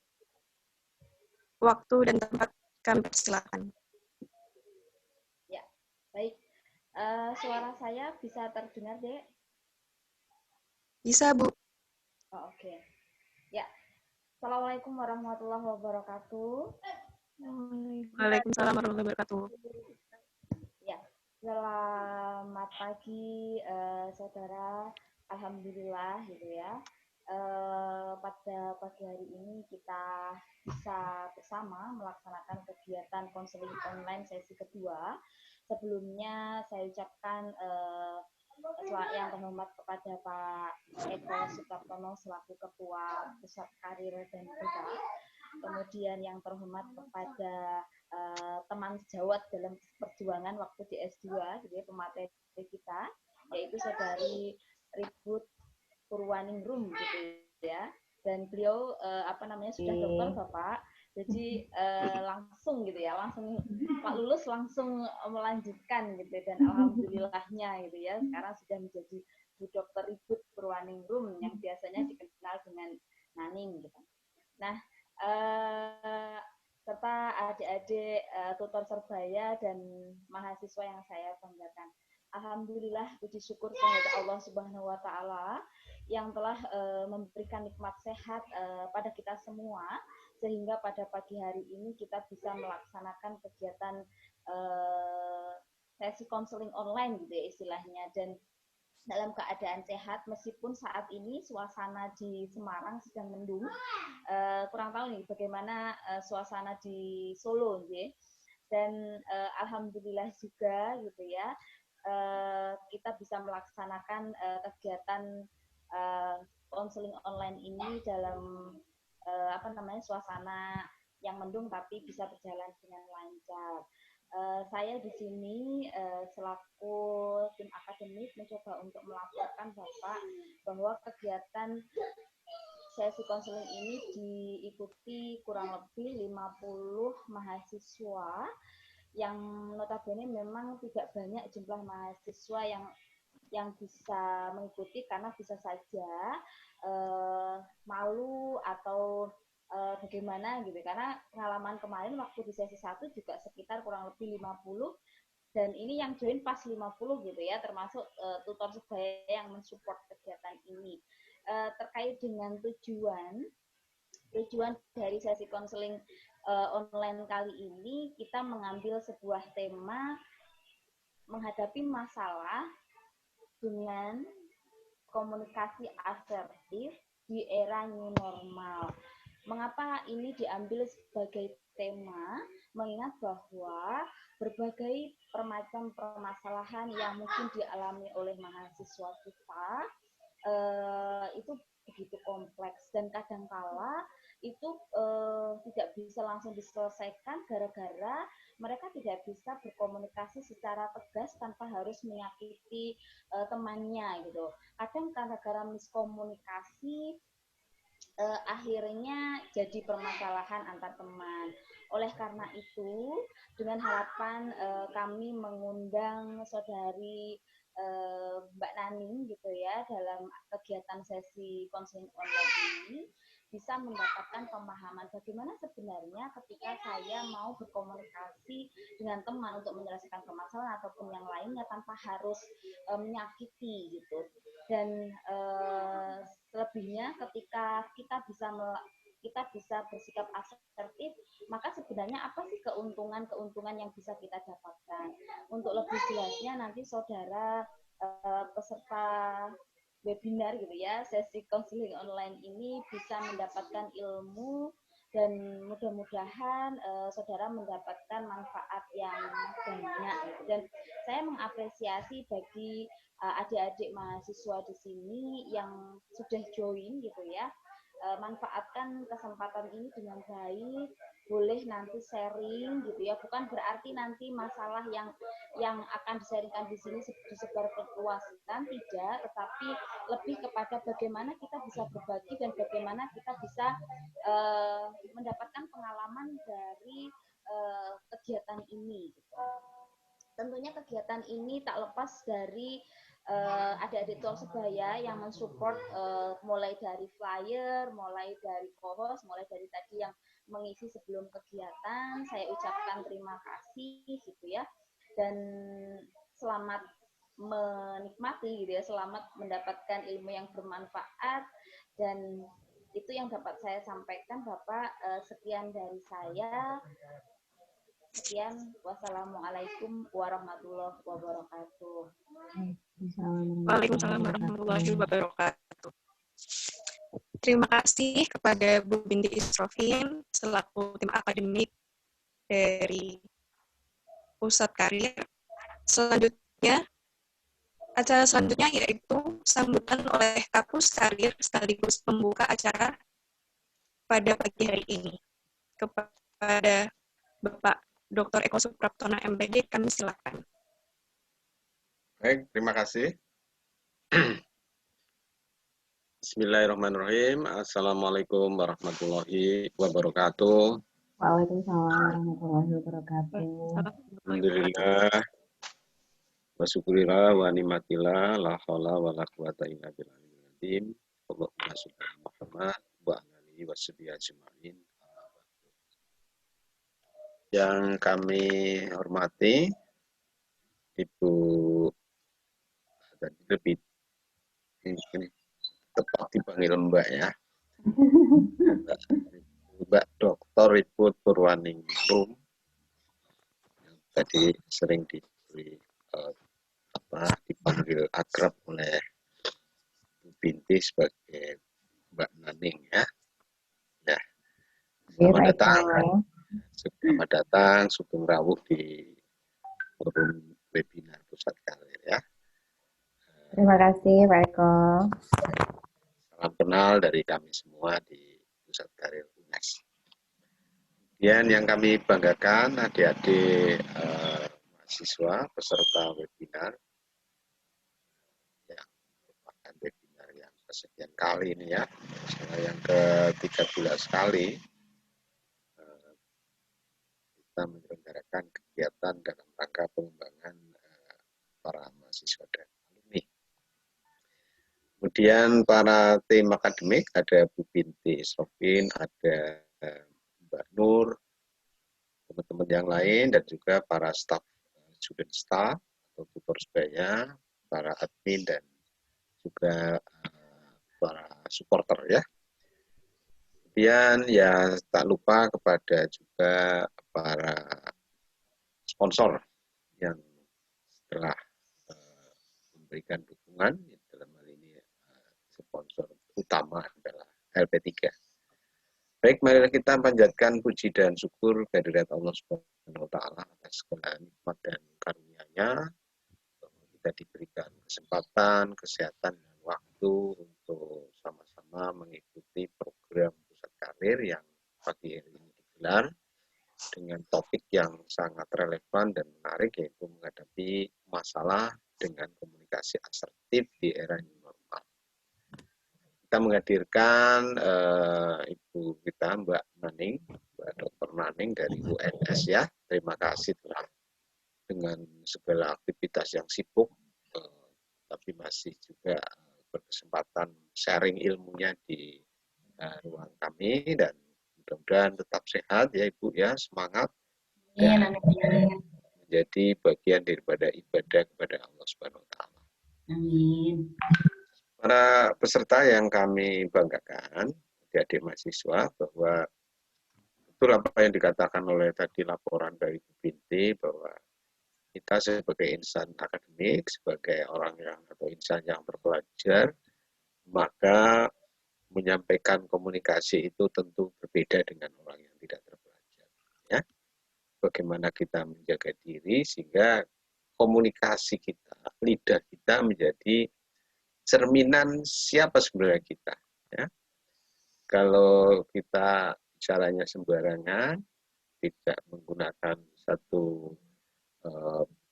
waktu dan tempat kami persilakan. Baik, suara saya bisa terdengar, Dek? Bisa, Bu. Oh, oke. Ya, Assalamualaikum warahmatullahi wabarakatuh. Waalaikumsalam warahmatullahi wabarakatuh. Ya, selamat pagi, saudara. Alhamdulillah, gitu ya. Pada pagi hari ini kita bisa bersama melaksanakan kegiatan konseling online sesi kedua. Sebelumnya saya ucapkan yang terhormat kepada Pak Eko Supraptono selaku Ketua Pusat Karir dan BK. Kemudian yang terhormat kepada teman sejawat dalam perjuangan waktu di S2, gitu ya, pemateri kita, yaitu Saudari Ribut Purwaningrum gitu ya. Dan beliau sudah dokter Bapak, jadi langsung gitu ya, langsung Pak lulus langsung melanjutkan gitu, dan alhamdulillahnya gitu ya, sekarang sudah menjadi Bu Dokter Ribut Purwaningrum yang biasanya dikenal dengan Naning gitu. Nah, serta adik-adik tutor Serbaya dan mahasiswa yang saya banggakan. Alhamdulillah, puji syukur kepada Allah Subhanahu wa taala yang telah memberikan nikmat sehat pada kita semua, sehingga pada pagi hari ini kita bisa melaksanakan kegiatan sesi konseling online gitu ya istilahnya, dan dalam keadaan sehat meskipun saat ini suasana di Semarang sedang mendung. Kurang tahu nih bagaimana suasana di Solo gitu. Dan alhamdulillah juga gitu ya, kita bisa melaksanakan kegiatan konseling online ini dalam suasana yang mendung tapi bisa berjalan dengan lancar. Saya di sini selaku tim akademik mencoba untuk melaporkan Bapak bahwa kegiatan sesi konseling ini diikuti kurang lebih 50 mahasiswa yang notabene memang tidak banyak jumlah mahasiswa yang bisa mengikuti karena bisa saja malu atau bagaimana gitu, karena pengalaman kemarin waktu di sesi 1 juga sekitar kurang lebih 50, dan ini yang join pas 50 gitu ya, termasuk tutor sebaya yang mensupport kegiatan ini. Terkait dengan tujuan dari sesi konseling online kali ini, kita mengambil sebuah tema menghadapi masalah dengan komunikasi asertif di era new normal. Mengapa ini diambil sebagai tema? Mengingat bahwa berbagai macam permasalahan yang mungkin dialami oleh mahasiswa kita itu begitu kompleks, dan kadangkala itu tidak bisa langsung diselesaikan gara-gara mereka tidak bisa berkomunikasi secara tegas tanpa harus menyakiti temannya gitu. Kadang gara-gara miskomunikasi akhirnya jadi permasalahan antar teman. Oleh karena itu, dengan harapan kami mengundang Saudari Mbak Naning gitu ya dalam kegiatan sesi konseling online ini, bisa mendapatkan pemahaman bagaimana sebenarnya ketika saya mau berkomunikasi dengan teman untuk menyelesaikan permasalahan ataupun yang lainnya tanpa harus menyakiti gitu. Dan selebihnya ketika kita bisa bersikap asertif, maka sebenarnya apa sih keuntungan yang bisa kita dapatkan? Untuk lebih jelasnya nanti saudara peserta webinar gitu ya, sesi konseling online ini bisa mendapatkan ilmu, dan mudah-mudahan saudara mendapatkan manfaat yang banyak. Dan saya mengapresiasi bagi adik-adik mahasiswa di sini yang sudah join gitu ya. Manfaatkan kesempatan ini dengan baik, boleh nanti sharing gitu ya, bukan berarti nanti masalah yang akan disaringkan di sini disebar luaskan, tidak, tetapi lebih kepada bagaimana kita bisa berbagi dan bagaimana kita bisa mendapatkan pengalaman dari kegiatan ini gitu. Tentunya kegiatan ini tak lepas dari adik-adik tutor sebaya yang mensupport mulai dari flyer, mulai dari co-host, mulai dari tadi yang mengisi sebelum kegiatan. Saya ucapkan terima kasih gitu ya, dan selamat menikmati gitu ya, selamat mendapatkan ilmu yang bermanfaat, dan itu yang dapat saya sampaikan Bapak. Sekian dari saya. Sekian, wassalamualaikum warahmatullahi wabarakatuh. Waalaikumsalam warahmatullahi wabarakatuh. Terima kasih kepada Bu Binti Isrofin selaku tim akademik dari Pusat Karir. Selanjutnya, acara selanjutnya yaitu sambutan oleh Kapus Karir sekaligus pembuka acara pada pagi hari ini kepada Bapak Dr. Eko Supraptona MPD, kami silakan. Baik, terima kasih. Bismillahirrahmanirrahim. Assalamualaikum warahmatullahi wabarakatuh. Waalaikumsalam warahmatullahi wabarakatuh. Alhamdulillah. Wa syukurillah wa ni'matillah la haula wa la quwata illa billahil Allahumma shalli ala Muhammad wa ala alihi washabihi ajmain. Yang kami hormati Ibu tadi lebih ini tepat dipanggil Mbak ya. Mbak Dr. Ibu Purwaningrum yang tadi sering diberi dipanggil akrab oleh Bu Binti sebagai Mbak Naning ya. Ya. Selamat datang Sugeng Rawuh di forum webinar Pusat Karir ya. Terima kasih Pak Eko. Salam kenal dari kami semua di Pusat Karir UNES. Kemudian yang kami banggakan adik-adik mahasiswa peserta webinar yang merupakan webinar yang kesekian kali ini ya, yang ke-13 kali kita menyelenggarakan kegiatan dalam rangka pengembangan para mahasiswa dan alumni. Kemudian para tim akademik ada Bu Binti Sofin, ada Mbak Nur, teman-teman yang lain, dan juga para staf, student staff atau tutor sebaya, para admin dan juga para supporter ya. Kemudian ya tak lupa kepada juga para sponsor yang telah memberikan dukungan, dalam hal ini sponsor utama adalah LP3. Baik, mari kita panjatkan puji dan syukur kehadirat Allah Subhanahu wa taala atas segala nikmat dan karunia-Nya. Kita diberikan kesempatan, kesehatan dan waktu untuk sama-sama mengikuti program Pusat Karir yang pagi ini digelar dengan topik yang sangat relevan dan menarik, yaitu menghadapi masalah dengan komunikasi asertif di era new normal. Kita menghadirkan Ibu kita Mbak Naning, Mbak Dr. Naning dari UNS ya. Terima kasih telah dengan segala aktivitas yang sibuk, tapi masih juga berkesempatan sharing ilmunya di ruang kami, dan mudah-mudahan tetap sehat ya Ibu ya, semangat dan menjadi bagian daripada ibadah kepada Allah Subhanahu wa taala. Amin. Para peserta yang kami banggakan, adik-adik mahasiswa, bahwa betul apa yang dikatakan oleh tadi laporan dari Bu Binti, bahwa kita sebagai insan akademik, sebagai orang yang atau insan yang berpelajar, maka menyampaikan komunikasi itu tentu berbeda dengan orang yang tidak terpelajar. Ya, bagaimana kita menjaga diri sehingga komunikasi kita, lidah kita menjadi cerminan siapa sebenarnya kita. Ya, kalau kita caranya sembarangan, tidak menggunakan satu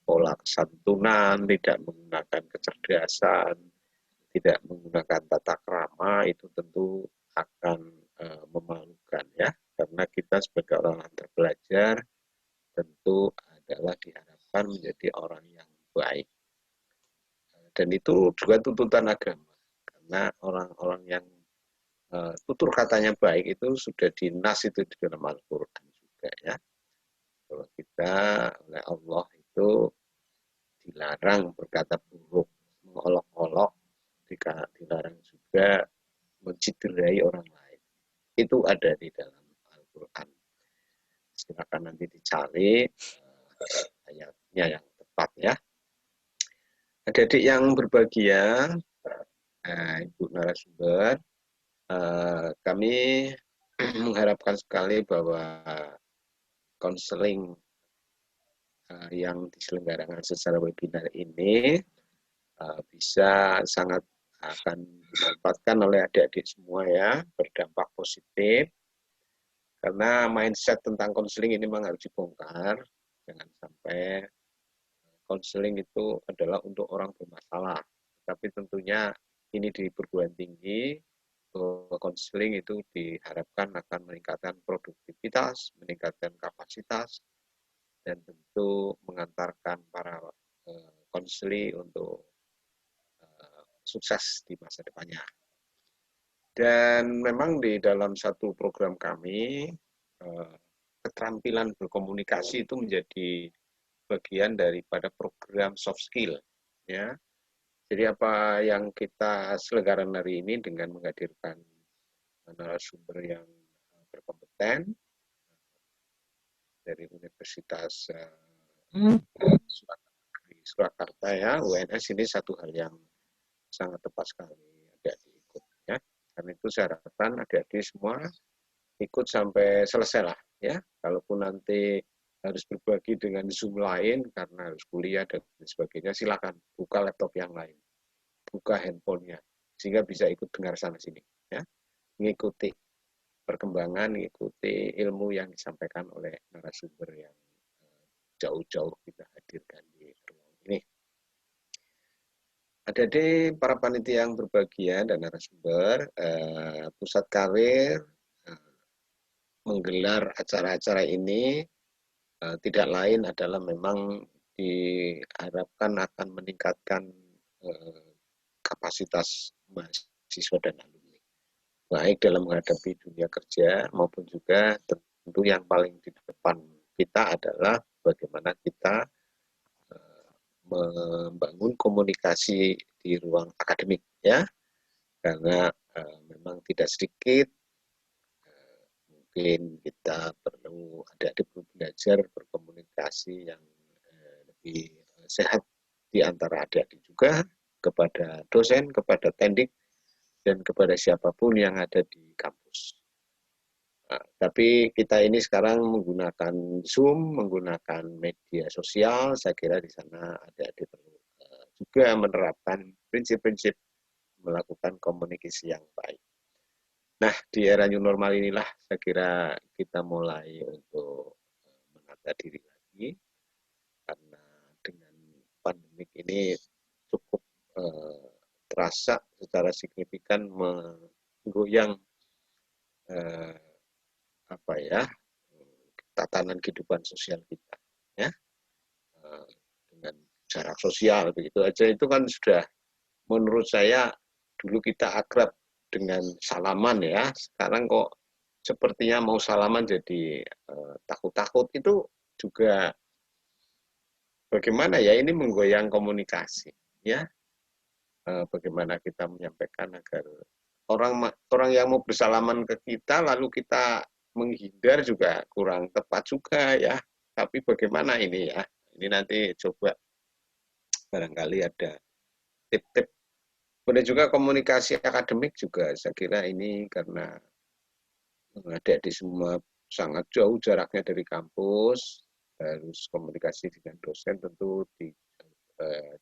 pola kesantunan, tidak menggunakan kecerdasan, tidak menggunakan tata krama, itu tentu akan memalukan ya, karena kita sebagai orang yang terpelajar tentu adalah diharapkan menjadi orang yang baik, dan itu juga tuntutan agama, karena orang-orang yang tutur katanya baik itu sudah dinas itu di dalam Al-Quran juga ya, bahwa kita oleh Allah itu dilarang berkata buruk, mengolok-olok, dilarang juga menciderai orang lain. Itu ada di dalam Al-Quran. Silakan nanti dicari ayatnya yang tepat ya. Adik-adik yang berbahagia, Ibu narasumber, kami mengharapkan sekali bahwa konseling yang diselenggarakan secara webinar ini bisa sangat akan dimanfaatkan oleh adik-adik semua ya, berdampak positif, Karena mindset tentang konseling ini memang harus dibongkar. Jangan sampai konseling itu adalah untuk orang bermasalah. Tapi tentunya ini di perguruan tinggi, konseling itu diharapkan akan meningkatkan produktivitas, meningkatkan kapasitas, dan tentu mengantarkan para konseli untuk sukses di masa depannya. Dan memang di dalam satu program kami, keterampilan berkomunikasi itu menjadi bagian daripada program soft skill. Ya. Jadi apa yang kita selenggarakan hari ini dengan menghadirkan narasumber yang berkompeten dari Universitas Surakarta ya, UNS ini satu hal yang sangat tepat sekali adik-adik ikut ya. Karena itu saya harapkan adik-adik semua ikut sampai selesai lah ya. Kalaupun nanti harus berbagi dengan Zoom lain karena harus kuliah dan sebagainya, silakan buka laptop yang lain, buka handphonenya sehingga bisa ikut dengar sana sini ya, mengikuti perkembangan, mengikuti ilmu yang disampaikan oleh narasumber yang jauh-jauh kita hadirkan di ruang ini. Adik-adik para panitia yang berbahagia dan narasumber, pusat karir menggelar acara-acara ini tidak lain adalah memang diharapkan akan meningkatkan kapasitas mahasiswa dan alumni, baik dalam menghadapi dunia kerja maupun juga tentu yang paling di depan kita adalah bagaimana kita membangun komunikasi di ruang akademik ya, karena memang tidak sedikit mungkin kita perlu adik-adik perlu belajar berkomunikasi yang lebih sehat di antara adik-adik juga, kepada dosen, kepada tendik, dan kepada siapapun yang ada di kampus. Nah, tapi kita ini sekarang menggunakan Zoom, menggunakan media sosial, saya kira di sana adik-adik perlu juga menerapkan prinsip-prinsip melakukan komunikasi yang baik. Nah, di era new normal inilah saya kira kita mulai untuk menata diri lagi, karena dengan pandemik ini cukup terasa secara signifikan menggoyang tatanan kehidupan sosial kita, ya, dengan jarak sosial begitu aja itu kan sudah, menurut saya dulu kita akrab dengan salaman ya, sekarang kok sepertinya mau salaman jadi takut-takut, itu juga bagaimana ya, ini menggoyang komunikasi ya, bagaimana kita menyampaikan agar orang yang mau bersalaman ke kita lalu kita menghindar juga kurang tepat juga ya. Tapi bagaimana ini ya, ini nanti coba barangkali ada tip-tip. Kemudian juga komunikasi akademik juga saya kira ini karena adik-adik semua sangat jauh jaraknya dari kampus, harus komunikasi dengan dosen tentu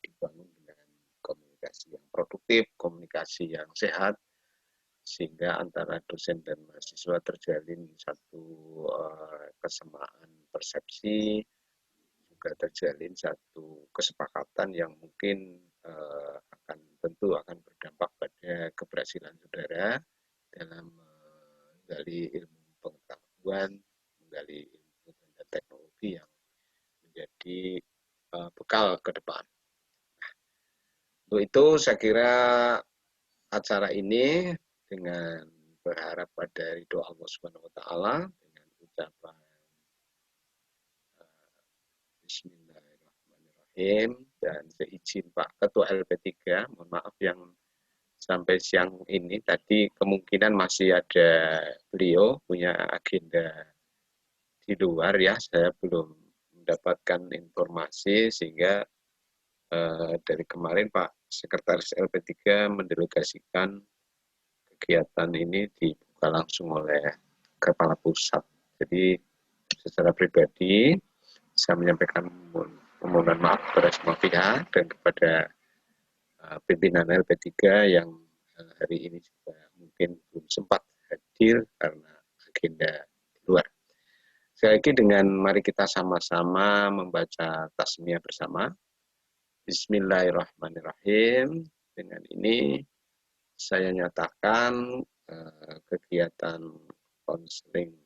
dibangun dengan komunikasi yang produktif, komunikasi yang sehat, sehingga antara dosen dan mahasiswa terjalin satu kesamaan persepsi, juga terjalin satu kesepakatan yang mungkin tentu akan berdampak pada keberhasilan saudara dalam menggali ilmu pengetahuan, menggali ilmu dan teknologi yang menjadi bekal ke depan. Nah, untuk itu saya kira acara ini dengan berharap pada ridho Allah Subhanahu wa taala, dengan ucapan bismillahirrahmanirrahim, dan seizin Pak Ketua LP3, mohon maaf yang sampai siang ini tadi kemungkinan masih ada beliau punya agenda di luar ya, saya belum mendapatkan informasi sehingga dari kemarin Pak Sekretaris LP3 mendelegasikan kegiatan ini dibuka langsung oleh Kepala Pusat. Jadi secara pribadi saya menyampaikan permohonan maaf kepada semua pihak dan kepada pimpinan LP3 yang hari ini juga mungkin belum sempat hadir karena agenda di S2. Sekali lagi mari kita sama-sama membaca tasmiyah bersama. Bismillahirrahmanirrahim. Dengan ini saya nyatakan kegiatan konseling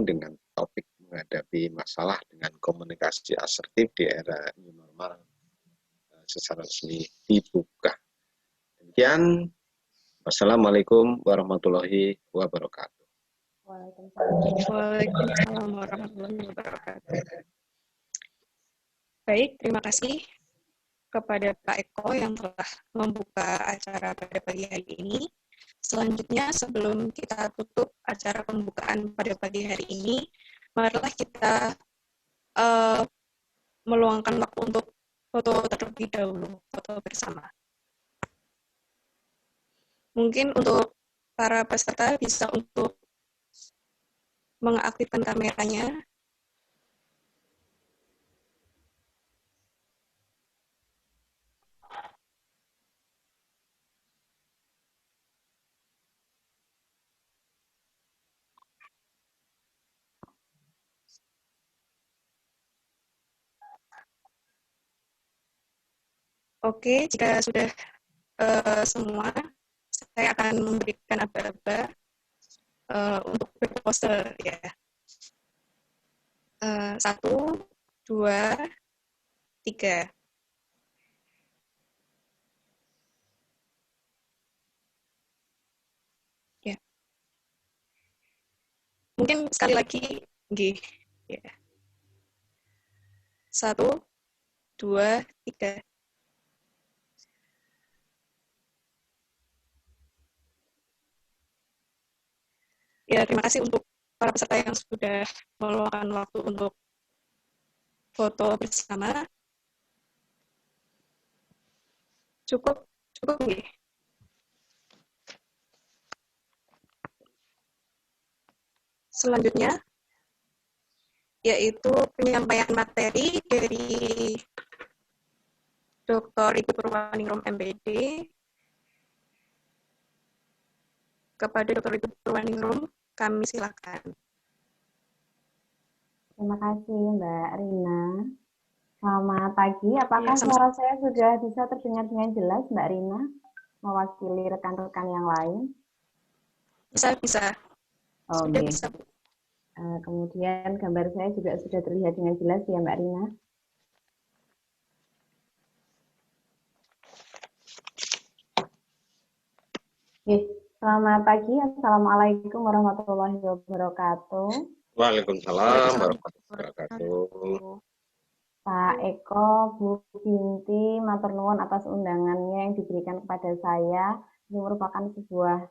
dengan topik menghadapi masalah dengan komunikasi asertif di era new normal secara resmi dibuka. Demikian, wassalamualaikum warahmatullahi wabarakatuh. Waalaikumsalam warahmatullahi wabarakatuh. Baik, terima kasih kepada Pak Eko yang telah membuka acara pada pagi hari ini. Selanjutnya, sebelum kita tutup acara pembukaan pada pagi hari ini, marilah kita meluangkan waktu untuk foto terlebih dahulu, foto bersama. Mungkin untuk para peserta bisa untuk mengaktifkan kameranya. Oke, jika sudah semua, saya akan memberikan aba-aba untuk berpose ya. 1, 2, 3. Ya. Mungkin sekali lagi, ya. 1, 2, 3. Ya, terima kasih untuk para peserta yang sudah meluangkan waktu untuk foto bersama. Cukup nggih. Selanjutnya yaitu penyampaian materi dari Dr. Ibu Purwaningrum MPD. Kepada Dr. Ibu Purwaningrum, kami silakan. Terima kasih Mbak Rina. Selamat pagi, apakah Ya, suara saya sudah bisa terdengar dengan jelas Mbak Rina? Mewakili rekan-rekan yang lain? Bisa. Oh, Sudah okay. bisa, Bu. Kemudian gambar saya juga sudah terlihat dengan jelas ya Mbak Rina? Selamat pagi, Assalamualaikum warahmatullahi wabarakatuh. Waalaikumsalam warahmatullahi wabarakatuh. Pak Eko, Bu Binti, matur nuwun atas undangannya yang diberikan kepada saya. Ini merupakan sebuah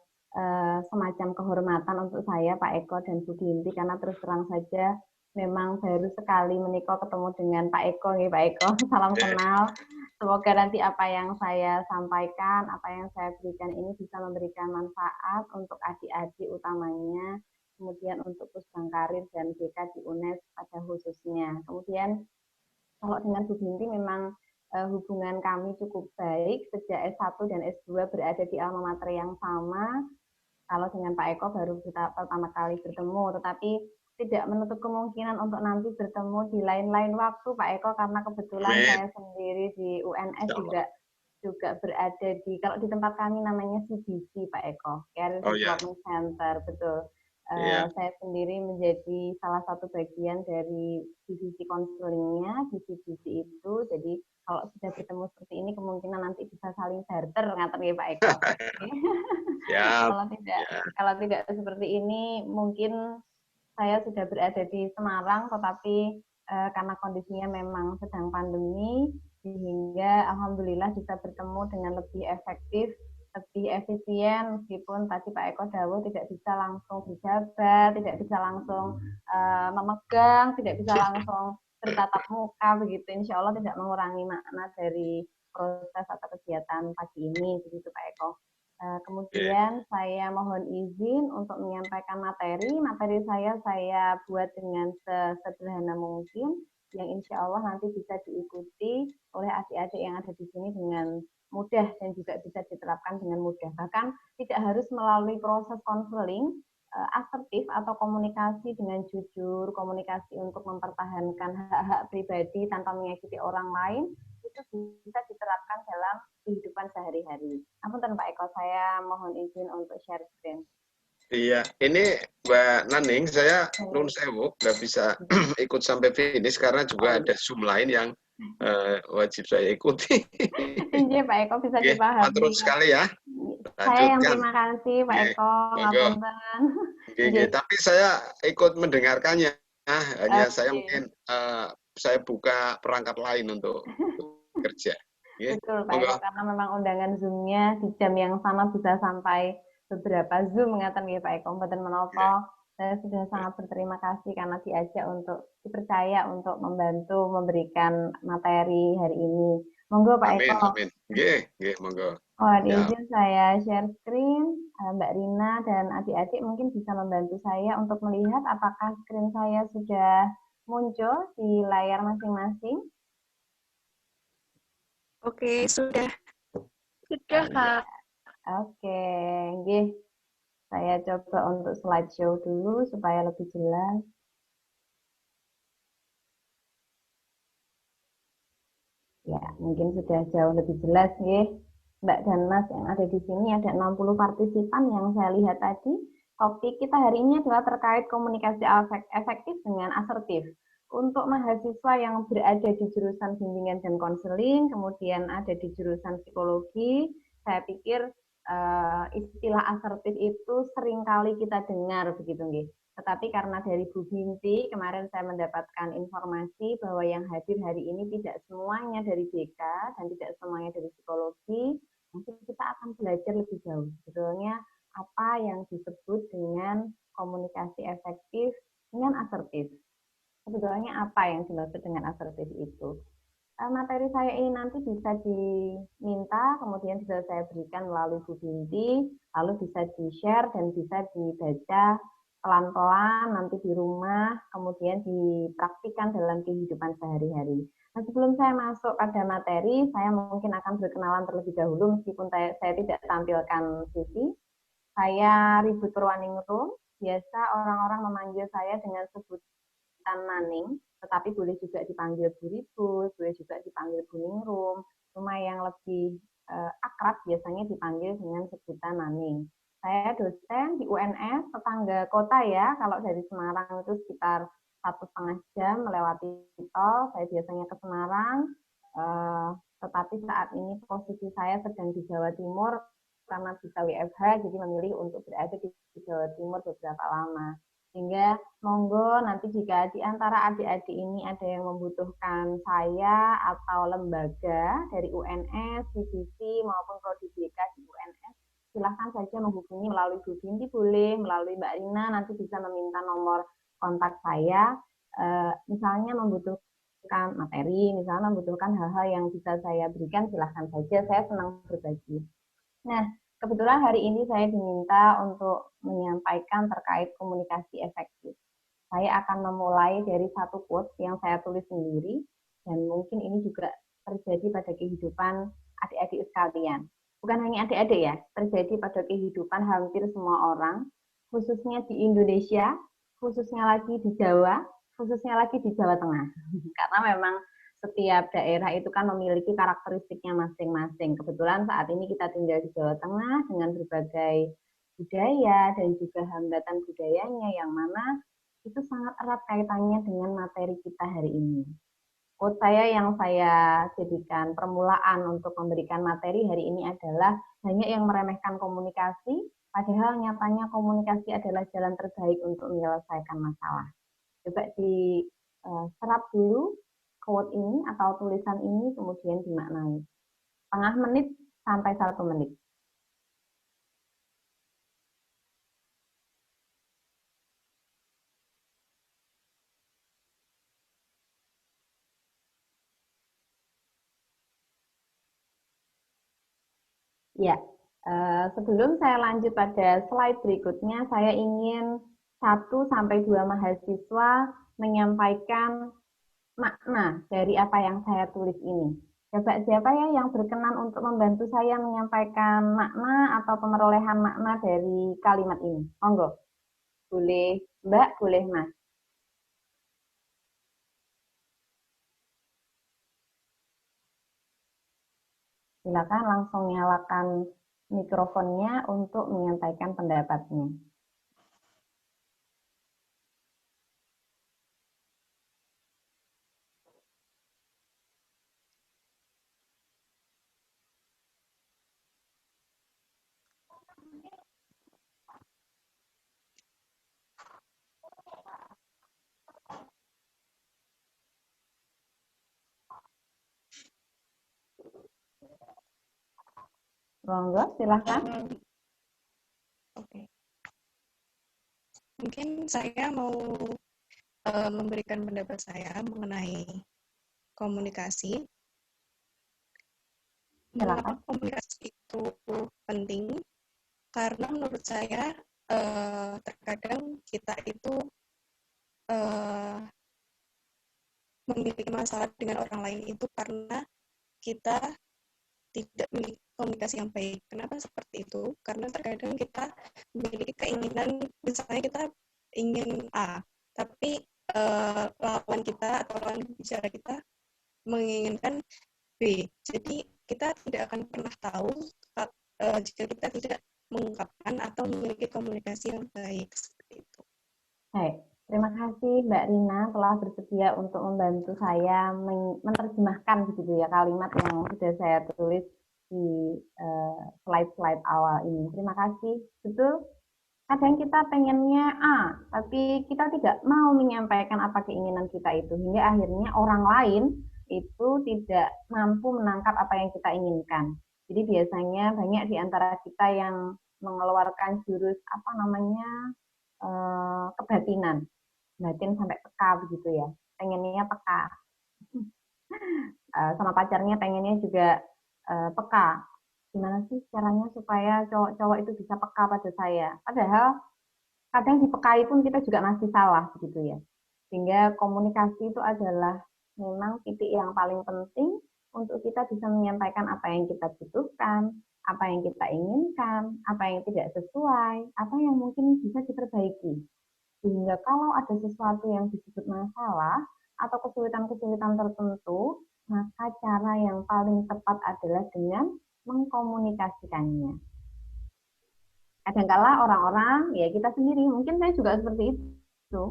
semacam kehormatan untuk saya, Pak Eko dan Bu Binti, karena terus terang saja memang baru sekali menikah ketemu dengan Pak Eko, nih Pak Eko. Salam kenal. Semoga nanti apa yang saya sampaikan, apa yang saya berikan ini bisa memberikan manfaat untuk adik-adik utamanya, kemudian untuk Pusbang Karir dan BK di UNES pada khususnya. Kemudian kalau dengan Bu Binti memang hubungan kami cukup baik sejak S1 dan S2 berada di alma mater yang sama. Kalau dengan Pak Eko baru kita pertama kali bertemu, tetapi tidak menutup kemungkinan untuk nanti bertemu di lain-lain waktu Pak Eko, karena kebetulan saya sendiri di UNS juga berada di, kalau di tempat kami namanya CBC Pak Eko, Career Development Center, betul. Saya sendiri menjadi salah satu bagian dari divisi konselingnya di CBC itu. Jadi kalau sudah bertemu seperti ini kemungkinan nanti bisa saling barter, ngatain ya Pak Eko. Kalau tidak seperti ini mungkin saya sudah berada di Semarang, tetapi karena kondisinya memang sedang pandemi, sehingga alhamdulillah bisa bertemu dengan lebih efektif, lebih efisien, meskipun tadi Pak Eko Dawo tidak bisa langsung berjabat, tidak bisa langsung memegang, tidak bisa langsung bertatap muka, begitu. Insya Allah tidak mengurangi makna dari proses atau kegiatan pagi ini, begitu Pak Eko. Kemudian saya mohon izin untuk menyampaikan materi. Materi saya buat dengan sesederhana mungkin, yang insya Allah nanti bisa diikuti oleh adik-adik yang ada di sini dengan mudah dan juga bisa diterapkan dengan mudah. Bahkan tidak harus melalui proses konseling, asertif atau komunikasi dengan jujur, komunikasi untuk mempertahankan hak-hak pribadi tanpa menyakiti orang lain, itu bisa diterapkan dalam kehidupan sehari-hari. Apunten Pak Eko, saya mohon izin untuk share screen. Iya, ini Mbak Naning, saya nuwun sewu nggak bisa ikut sampai finish karena juga ada Zoom lain yang wajib saya ikuti. Iya Pak Eko, bisa Oke, dipahami. matur sekali ya. Saya yang Lanjutkan. terima kasih Pak Oke, Eko, monggo. ngapunten. Oke, tapi saya ikut mendengarkannya. Hanya saya Oke. mungkin saya buka perangkat lain untuk kerja. Oke, Betul Pak monggo. Eko, karena memang undangan Zoom-nya di jam yang sama bisa sampai beberapa Zoom, ngaten nggih Pak Eko, mboten menapa. Saya sudah sangat berterima kasih karena diajak untuk dipercaya untuk membantu memberikan materi hari ini. Monggo Pak Amin, Eko. amin. Nggih, monggo. Mohon Ya. izin saya share screen, Mbak Rina dan adik-adik mungkin bisa membantu saya untuk melihat apakah screen saya sudah muncul di layar masing-masing. Oke, sudah. Sudah, Kak. Oke, nggih. Saya coba untuk slideshow dulu supaya lebih jelas. Ya, mungkin sudah jauh lebih jelas, nggih. Mbak dan Mas yang ada di sini ada 60 partisipan yang saya lihat tadi. Topik kita hari ini adalah terkait komunikasi efektif dengan asertif. Untuk mahasiswa yang berada di jurusan bimbingan dan konseling, kemudian ada di jurusan psikologi, saya pikir istilah asertif itu seringkali kita dengar begitu nggih. Tetapi karena dari Bu Binti, kemarin saya mendapatkan informasi bahwa yang hadir hari ini tidak semuanya dari BK dan tidak semuanya dari psikologi. Nanti kita akan belajar lebih jauh. Sebetulnya apa yang disebut dengan komunikasi efektif dengan asertif. Sebetulnya apa yang dimaksud dengan asertif itu? Materi saya ini nanti bisa diminta, kemudian bisa saya berikan melalui Bu Binti, lalu bisa di-share dan bisa dibaca pelan-pelan nanti di rumah, kemudian dipraktikkan dalam kehidupan sehari-hari. Nah, sebelum saya masuk pada materi, saya mungkin akan berkenalan terlebih dahulu, meskipun saya tidak tampilkan CV. Saya Ribu Purwaningrum, biasa orang-orang memanggil saya dengan sebutan Naning, tetapi boleh juga dipanggil Bu Ribut, boleh juga dipanggil Bu Ningrum. Cuma yang lebih akrab biasanya dipanggil dengan sebutan Naning. Saya dosen di UNS, tetangga kota ya, kalau dari Semarang itu sekitar 1,5 jam melewati tol, saya biasanya ke Semarang, tetapi saat ini posisi saya sedang di Jawa Timur, karena bisa WFH, jadi memilih untuk berada di Jawa Timur beberapa lama. Sehingga monggo nanti jika di antara adik-adik ini ada yang membutuhkan saya atau lembaga dari UNS, CBC maupun Prodi BK di UNS, silahkan saja menghubungi melalui Bu Binti boleh, melalui Mbak Rina nanti bisa meminta nomor kontak saya, misalnya membutuhkan materi, misalnya membutuhkan hal-hal yang bisa saya berikan, silahkan saja, saya senang berbagi. Nah, kebetulan hari ini saya diminta untuk menyampaikan terkait komunikasi efektif. Saya akan memulai dari satu quote yang saya tulis sendiri, dan mungkin ini juga terjadi pada kehidupan adik-adik sekalian. Bukan hanya adik-adik ya, terjadi pada kehidupan hampir semua orang, khususnya di Indonesia, khususnya lagi di Jawa, khususnya lagi di Jawa Tengah. Karena memang setiap daerah itu kan memiliki karakteristiknya masing-masing. Kebetulan saat ini kita tinggal di Jawa Tengah dengan berbagai budaya dan juga hambatan budayanya yang mana itu sangat erat kaitannya dengan materi kita hari ini. Quote saya yang saya jadikan permulaan untuk memberikan materi hari ini adalah banyak yang meremehkan komunikasi, padahal nyatanya komunikasi adalah jalan terbaik untuk menyelesaikan masalah. Coba diserap dulu quote ini atau tulisan ini, kemudian dimaknai. Setengah menit sampai 1 menit. Ya, sebelum saya lanjut pada slide berikutnya, saya ingin 1-2 mahasiswa menyampaikan makna dari apa yang saya tulis ini. Coba siapa ya yang berkenan untuk membantu saya menyampaikan makna atau pemerolehan makna dari kalimat ini? Monggo. Boleh Mbak, boleh Mas. Silakan langsung nyalakan mikrofonnya untuk menyampaikan pendapatnya. Monggo, silakan. Oke. Mungkin saya mau memberikan pendapat saya mengenai komunikasi. Mengapa komunikasi itu penting? Karena menurut saya terkadang kita itu memiliki masalah dengan orang lain itu karena kita tidak memiliki komunikasi yang baik. Kenapa seperti itu? Karena terkadang kita memiliki keinginan, misalnya kita ingin A, tapi lawan kita atau lawan bicara kita menginginkan B. Jadi kita tidak akan pernah tahu jika kita tidak mengungkapkan atau memiliki komunikasi yang baik seperti itu. Baik, terima kasih Mbak Rina telah bersedia untuk membantu saya menerjemahkan begitu ya kalimat yang sudah saya tulis di slide-slide awal ini. Terima kasih. Betul. Kadang kita pengennya A, tapi kita tidak mau menyampaikan apa keinginan kita itu, hingga akhirnya orang lain itu tidak mampu menangkap apa yang kita inginkan. Jadi biasanya banyak di antara kita yang mengeluarkan jurus apa namanya kebatinan, batin sampai peka begitu ya, pengennya peka. Sama pacarnya pengennya juga peka. Gimana sih caranya supaya cowok-cowok itu bisa peka pada saya? Padahal kadang dipekai pun kita juga masih salah begitu ya. Sehingga komunikasi itu adalah memang titik yang paling penting untuk kita bisa menyampaikan apa yang kita butuhkan, apa yang kita inginkan, apa yang tidak sesuai, apa yang mungkin bisa diperbaiki. Sehingga kalau ada sesuatu yang disebut masalah atau kesulitan-kesulitan tertentu, maka cara yang paling tepat adalah dengan mengkomunikasikannya. Kadangkala orang-orang, ya kita sendiri, mungkin saya juga seperti itu,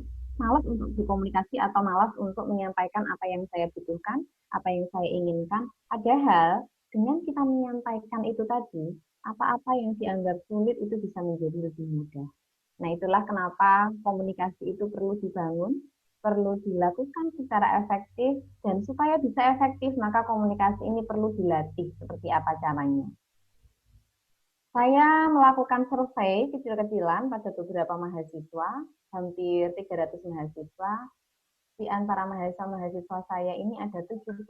malas untuk berkomunikasi atau malas untuk menyampaikan apa yang saya butuhkan, apa yang saya inginkan. Padahal dengan kita menyampaikan itu tadi, apa-apa yang dianggap sulit itu bisa menjadi lebih mudah. Nah, itulah kenapa komunikasi itu perlu dibangun, perlu dilakukan secara efektif, dan supaya bisa efektif, maka komunikasi ini perlu dilatih seperti apa caranya. Saya melakukan survei kecil-kecilan pada beberapa mahasiswa, hampir 300 mahasiswa. Di antara mahasiswa saya ini ada 76%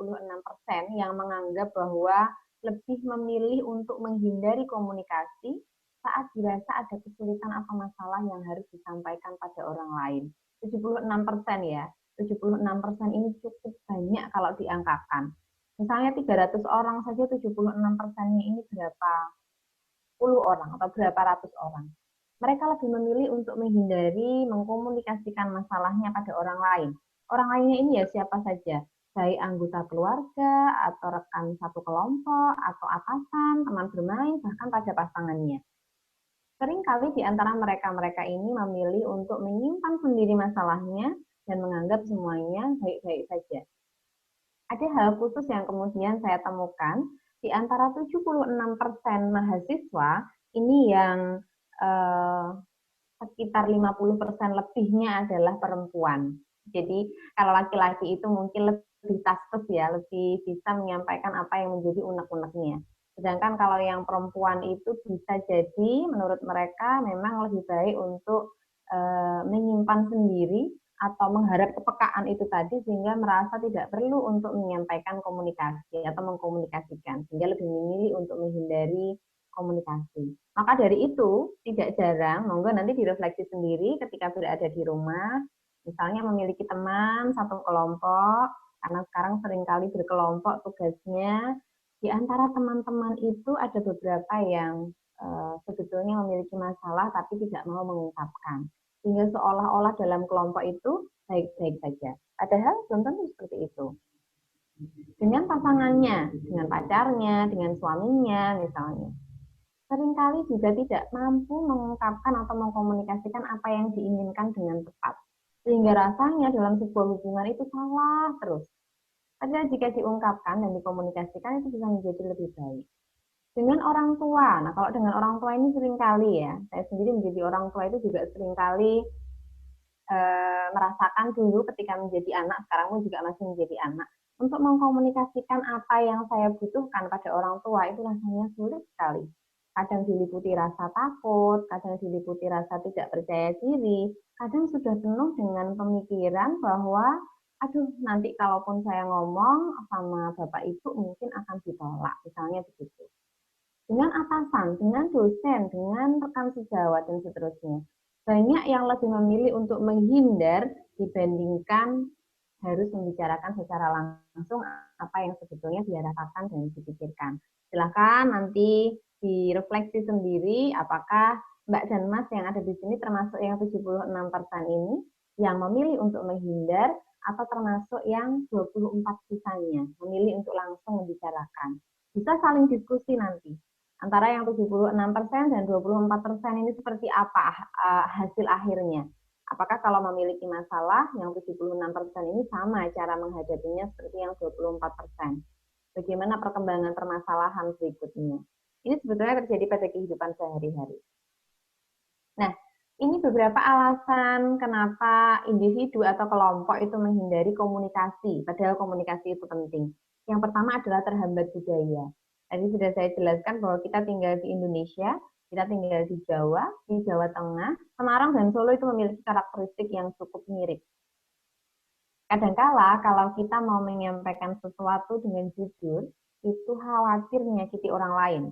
yang menganggap bahwa lebih memilih untuk menghindari komunikasi saat dirasa ada kesulitan atau masalah yang harus disampaikan pada orang lain. 76% ya, 76% ini cukup banyak kalau diangkakan. Misalnya 300 orang saja 76%-nya ini berapa puluh orang atau berapa ratus orang. Mereka lebih memilih untuk menghindari mengkomunikasikan masalahnya pada orang lain. Orang lainnya ini ya siapa saja, baik anggota keluarga, atau rekan satu kelompok, atau atasan, teman bermain, bahkan pada pasangannya. Seringkali di antara mereka-mereka ini memilih untuk menyimpan sendiri masalahnya dan menganggap semuanya baik-baik saja. Ada hal khusus yang kemudian saya temukan, di antara 76% mahasiswa ini yang sekitar 50% lebihnya adalah perempuan. Jadi kalau laki-laki itu mungkin lebih tastes ya, lebih bisa menyampaikan apa yang menjadi unek-uneknya. Sedangkan kalau yang perempuan itu bisa jadi menurut mereka memang lebih baik untuk menyimpan sendiri atau mengharap kepekaan itu tadi sehingga merasa tidak perlu untuk menyampaikan komunikasi atau mengkomunikasikan, sehingga lebih memilih untuk menghindari komunikasi. Maka dari itu tidak jarang, monggo nanti direfleksi sendiri ketika berada di rumah, misalnya memiliki teman satu kelompok, karena sekarang seringkali berkelompok tugasnya, di antara teman-teman itu ada beberapa yang sebetulnya memiliki masalah tapi tidak mau mengungkapkan. sehingga seolah-olah dalam kelompok itu baik-baik saja. Padahal belum tentu seperti itu. Dengan pasangannya, dengan pacarnya, dengan suaminya misalnya. Seringkali juga tidak mampu mengungkapkan atau mengkomunikasikan apa yang diinginkan dengan tepat. Sehingga rasanya dalam sebuah hubungan itu salah terus. Padahal jika diungkapkan dan dikomunikasikan itu bisa menjadi lebih baik. Dengan orang tua, nah kalau dengan orang tua ini seringkali ya, saya sendiri menjadi orang tua itu juga seringkali merasakan dulu ketika menjadi anak, sekarang pun juga masih menjadi anak, untuk mengkomunikasikan apa yang saya butuhkan pada orang tua itu rasanya sulit sekali. Kadang diliputi rasa takut, kadang diliputi rasa tidak percaya diri, kadang sudah penuh dengan pemikiran bahwa aduh nanti kalaupun saya ngomong sama bapak ibu mungkin akan ditolak, misalnya begitu. Dengan atasan, dengan dosen, dengan rekan sejawat dan seterusnya. Banyak yang lebih memilih untuk menghindar dibandingkan harus membicarakan secara langsung apa yang sebetulnya dia rasakan dan dipikirkan. Silakan nanti direfleksi sendiri apakah Mbak dan Mas yang ada di sini termasuk yang 76% ini yang memilih untuk menghindar atau termasuk yang 24 sisanya memilih untuk langsung membicarakan. Bisa saling diskusi nanti. Antara yang 76% dan 24% ini seperti apa hasil akhirnya? Apakah kalau memiliki masalah, yang 76% ini sama cara menghadapinya seperti yang 24%? Bagaimana perkembangan permasalahan berikutnya? Ini sebetulnya terjadi pada kehidupan sehari-hari. Nah, ini beberapa alasan kenapa individu atau kelompok itu menghindari komunikasi, padahal komunikasi itu penting. Yang pertama adalah terhambat budaya. Tadi sudah saya jelaskan bahwa kita tinggal di Indonesia, kita tinggal di Jawa Tengah, Semarang dan Solo itu memiliki karakteristik yang cukup mirip. Kadangkala kalau kita mau menyampaikan sesuatu dengan jujur, itu khawatir menyakiti orang lain.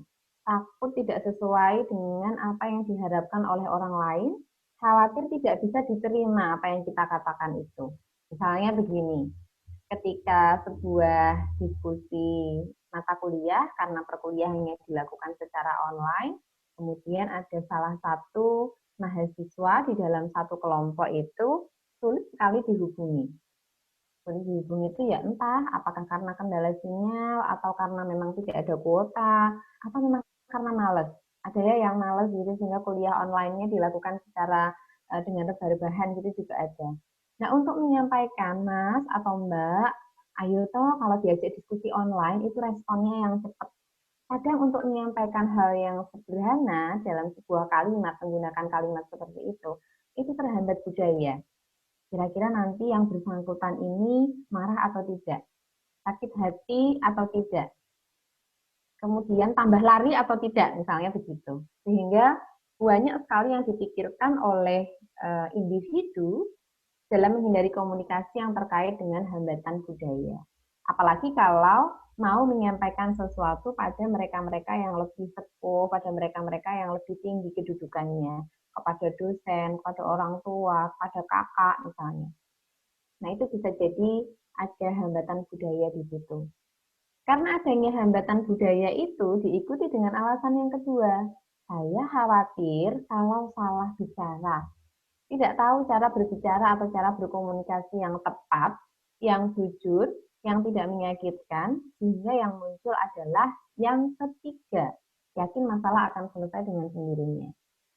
Takut tidak sesuai dengan apa yang diharapkan oleh orang lain, khawatir tidak bisa diterima apa yang kita katakan itu. Misalnya begini, ketika sebuah diskusi mata kuliah karena perkuliahannya dilakukan secara online, kemudian ada salah satu mahasiswa di dalam satu kelompok itu sulit sekali dihubungi. Sulit dihubungi itu ya entah apakah karena kendala sinyal atau karena memang tidak ada kuota atau memang karena malas. Ada ya yang malas gitu sehingga kuliah online-nya dilakukan secara dengan rebah-rebahan gitu juga ada. Nah, untuk menyampaikan, Mas atau Mbak, ayo toh kalau diajak diskusi online itu responnya yang cepat. Kadang untuk menyampaikan hal yang sederhana dalam sebuah kalimat, menggunakan kalimat seperti itu terhambat budaya. Kira-kira nanti yang bersangkutan ini marah atau tidak, sakit hati atau tidak, kemudian tambah lari atau tidak, misalnya begitu. Sehingga banyak sekali yang dipikirkan oleh individu dalam menghindari komunikasi yang terkait dengan hambatan budaya. Apalagi kalau mau menyampaikan sesuatu pada mereka-mereka yang lebih sepuh, pada mereka-mereka yang lebih tinggi kedudukannya, kepada dosen, kepada orang tua, kepada kakak misalnya. Nah, itu bisa jadi ada hambatan budaya di situ. Karena adanya hambatan budaya itu diikuti dengan alasan yang kedua. Saya khawatir kalau salah bicara. Tidak tahu cara berbicara atau cara berkomunikasi yang tepat, yang jujur, yang tidak menyakitkan, sehingga yang muncul adalah yang ketiga. Yakin masalah akan selesai dengan sendirinya.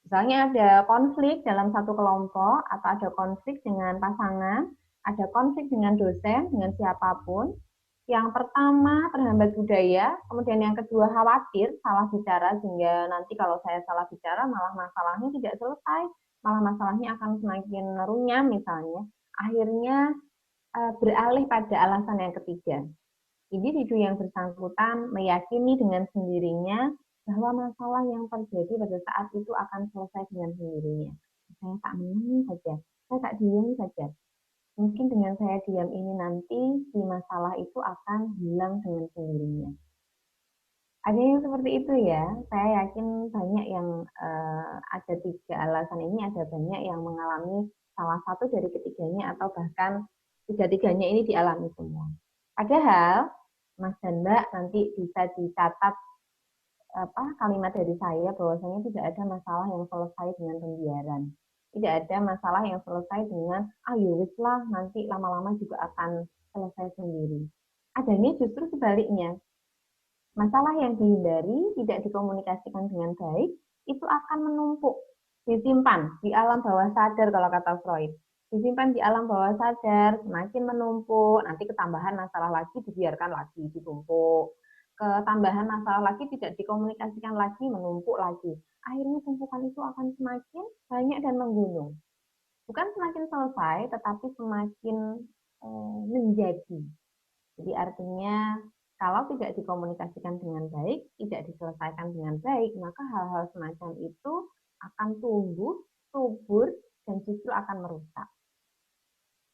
Misalnya ada konflik dalam satu kelompok, atau ada konflik dengan pasangan, ada konflik dengan dosen, dengan siapapun. Yang pertama terhambat budaya, kemudian yang kedua khawatir salah bicara, sehingga nanti kalau saya salah bicara malah masalahnya tidak selesai, malah masalahnya akan semakin runyam misalnya. Akhirnya beralih pada alasan yang ketiga. Individu yang bersangkutan meyakini dengan sendirinya bahwa masalah yang terjadi pada saat itu akan selesai dengan sendirinya. Saya tak menang saja, saya tak diam saja. Mungkin dengan saya diam ini nanti si masalah itu akan hilang dengan sendirinya. Ada yang seperti itu ya. Saya yakin banyak yang ada tiga alasan ini, ada banyak yang mengalami salah satu dari ketiganya atau bahkan tiga-tiganya ini dialami semua. Padahal Mas dan Mbak nanti bisa dicatat kalimat dari saya bahwasanya tidak ada masalah yang selesai dengan pembiaran. Tidak ada masalah yang selesai dengan, ayo wis lah, nanti lama-lama juga akan selesai sendiri. Adanya justru sebaliknya. Masalah yang dihindari, tidak dikomunikasikan dengan baik, itu akan menumpuk, disimpan di alam bawah sadar kalau kata Freud. Disimpan di alam bawah sadar, semakin menumpuk, nanti ketambahan masalah lagi, dibiarkan lagi, ditumpuk. Ketambahan masalah lagi, tidak dikomunikasikan lagi, menumpuk lagi. Akhirnya tumpukan itu akan semakin banyak dan menggunung. Bukan semakin selesai, tetapi semakin menjadi. Jadi artinya kalau tidak dikomunikasikan dengan baik, tidak diselesaikan dengan baik, maka hal-hal semacam itu akan tumbuh, subur, dan justru akan merusak.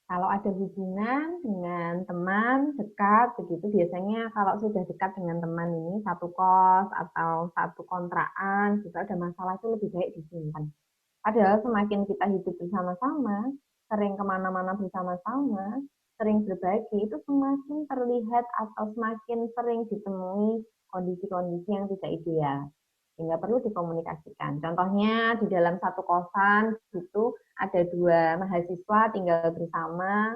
Kalau ada hubungan dengan teman dekat, begitu biasanya kalau sudah dekat dengan teman ini, satu kos atau satu kontrakan, jika ada masalah itu lebih baik disimpan. Padahal semakin kita hidup bersama-sama, sering kemana-mana bersama-sama, sering berbagi, itu semakin terlihat atau semakin sering ditemui kondisi-kondisi yang tidak ideal. Sehingga perlu dikomunikasikan. Contohnya di dalam satu kosan, itu ada 2 mahasiswa tinggal bersama,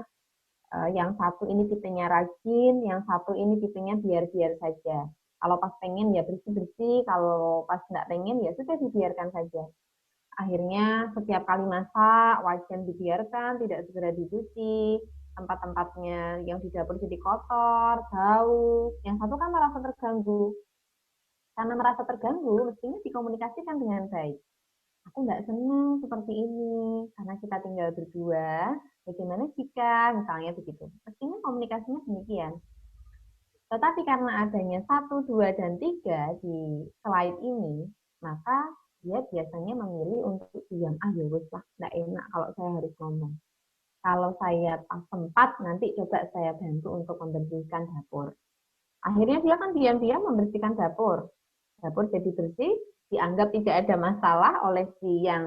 yang satu ini tipenya rajin, yang satu ini tipenya biar-biar saja. Kalau pas pengen ya bersih-bersih, kalau pas nggak pengen ya sudah dibiarkan saja. Akhirnya setiap kali masak, wajan dibiarkan, tidak segera dicuci, tempat-tempatnya yang di dapur jadi kotor, bau. Yang satu kan merasa terganggu. Karena merasa terganggu, mestinya dikomunikasikan dengan baik. Aku nggak senang seperti ini, karena kita tinggal berdua, bagaimana jika, misalnya begitu. Mestinya komunikasinya demikian. Tetapi karena adanya 1, 2, dan 3 di slide ini, maka dia biasanya memilih untuk diam. Ya wes lah, nggak enak kalau saya harus ngomong. Kalau saya pas sempat, nanti coba saya bantu untuk membersihkan dapur. Akhirnya dia kan diam-diam membersihkan dapur. Dapur jadi bersih, dianggap tidak ada masalah oleh si yang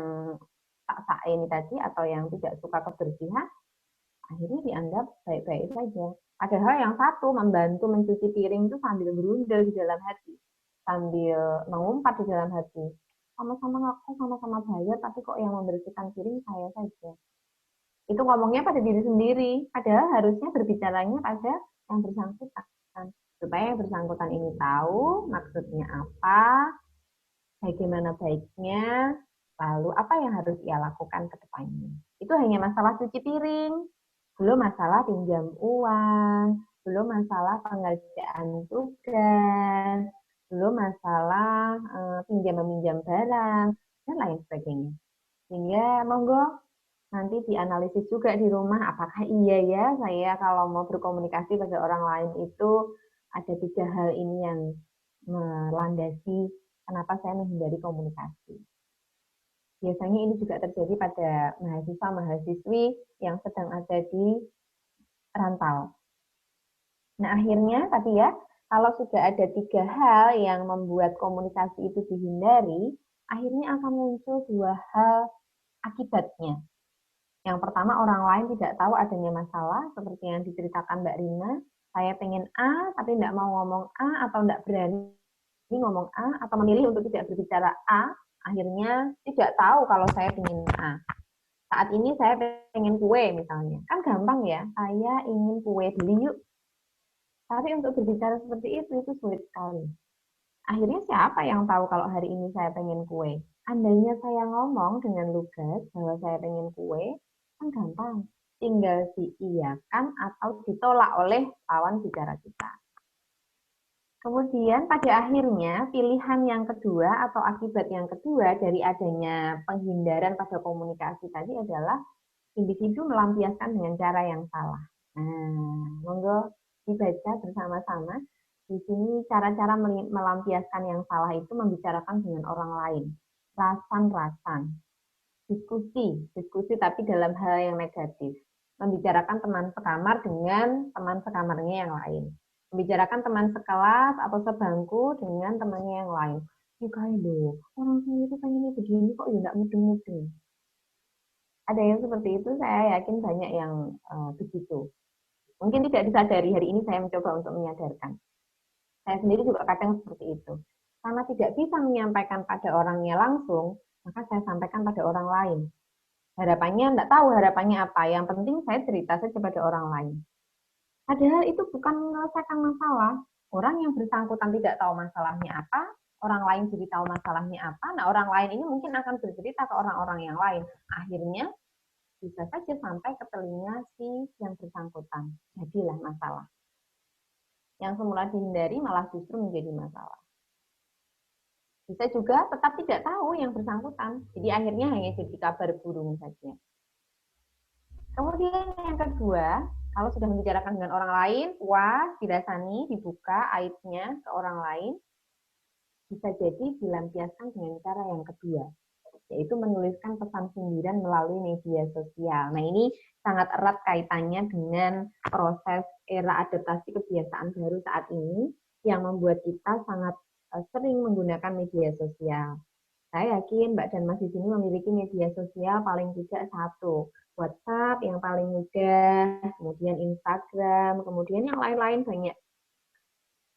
tak ini tadi atau yang tidak suka kebersihan. Akhirnya dianggap baik-baik saja. Padahal yang satu membantu mencuci piring itu sambil berundel di dalam hati, sambil mengumpat di dalam hati. Sama-sama ngaku, sama-sama bayar, tapi kok yang membersihkan piring saya saja. Itu ngomongnya pada diri sendiri, padahal harusnya berbicaranya pada yang bersangkutan. Supaya yang bersangkutan ini tahu maksudnya apa, bagaimana baiknya, lalu apa yang harus ia lakukan ke depannya. Itu hanya masalah cuci piring, belum masalah pinjam uang, belum masalah pengerjaan tugas, belum masalah pinjam-meminjam barang, dan lain sebagainya. Sehingga monggo nanti dianalisis juga di rumah, apakah iya ya saya kalau mau berkomunikasi pada orang lain itu ada 3 hal ini yang melandasi kenapa saya menghindari komunikasi. Biasanya ini juga terjadi pada mahasiswa-mahasiswi yang sedang ada di rantau. Nah akhirnya tapi ya, kalau sudah ada 3 hal yang membuat komunikasi itu dihindari, akhirnya akan muncul 2 hal akibatnya. Yang pertama, orang lain tidak tahu adanya masalah, seperti yang diceritakan Mbak Rina. Saya pengen A, tapi tidak mau ngomong A, atau tidak berani ngomong A, atau memilih untuk tidak berbicara A, akhirnya tidak tahu kalau saya pengen A. Saat ini saya pengen kue misalnya. Kan gampang ya, saya ingin kue, beli yuk. Tapi untuk berbicara seperti itu sulit sekali. Akhirnya siapa yang tahu kalau hari ini saya pengen kue? Andainya saya ngomong dengan lugas bahwa saya pengen kue, kan gampang. Tinggal diiyakan atau ditolak oleh lawan bicara kita. Kemudian pada akhirnya pilihan yang kedua atau akibat yang kedua dari adanya penghindaran pada komunikasi tadi adalah individu melampiaskan dengan cara yang salah. Nah, monggo dibaca bersama-sama. Di sini cara-cara melampiaskan yang salah itu membicarakan dengan orang lain. Rasan-rasan. Diskusi tapi dalam hal yang negatif. Membicarakan teman sekamar dengan teman sekamarnya yang lain. Membicarakan teman sekelas atau sebangku dengan temannya yang lain. Kayak loh, orang saya itu pengennya begini kok ya enggak mudeng-mudeng. Ada yang seperti itu, saya yakin banyak yang begitu. Mungkin tidak disadari, hari ini saya mencoba untuk menyadarkan. Saya sendiri juga kadang seperti itu. Karena tidak bisa menyampaikan pada orangnya langsung, maka saya sampaikan pada orang lain. Harapannya enggak tahu harapannya apa. Yang penting saya cerita saja pada orang lain. Padahal itu bukan menyelesaikan masalah. Orang yang bersangkutan tidak tahu masalahnya apa, orang lain jadi tahu masalahnya apa. Nah, orang lain ini mungkin akan bercerita ke orang-orang yang lain. Akhirnya bisa saja sampai ke telinga si yang bersangkutan. Jadilah masalah. Yang semula dihindari malah justru menjadi masalah. Bisa juga tetap tidak tahu yang bersangkutan. Jadi akhirnya hanya jadi kabar burung saja. Kemudian yang kedua, kalau sudah membicarakan dengan orang lain, puas, dirasani, dibuka aibnya ke orang lain, bisa jadi dilampiaskan dengan cara yang kedua, yaitu menuliskan pesan sindiran melalui media sosial. Nah, ini sangat erat kaitannya dengan proses era adaptasi kebiasaan baru saat ini yang membuat kita sangat sering menggunakan media sosial. Saya yakin Mbak dan Mas di sini memiliki media sosial paling tidak satu. WhatsApp yang paling mudah, kemudian Instagram, kemudian yang lain-lain banyak.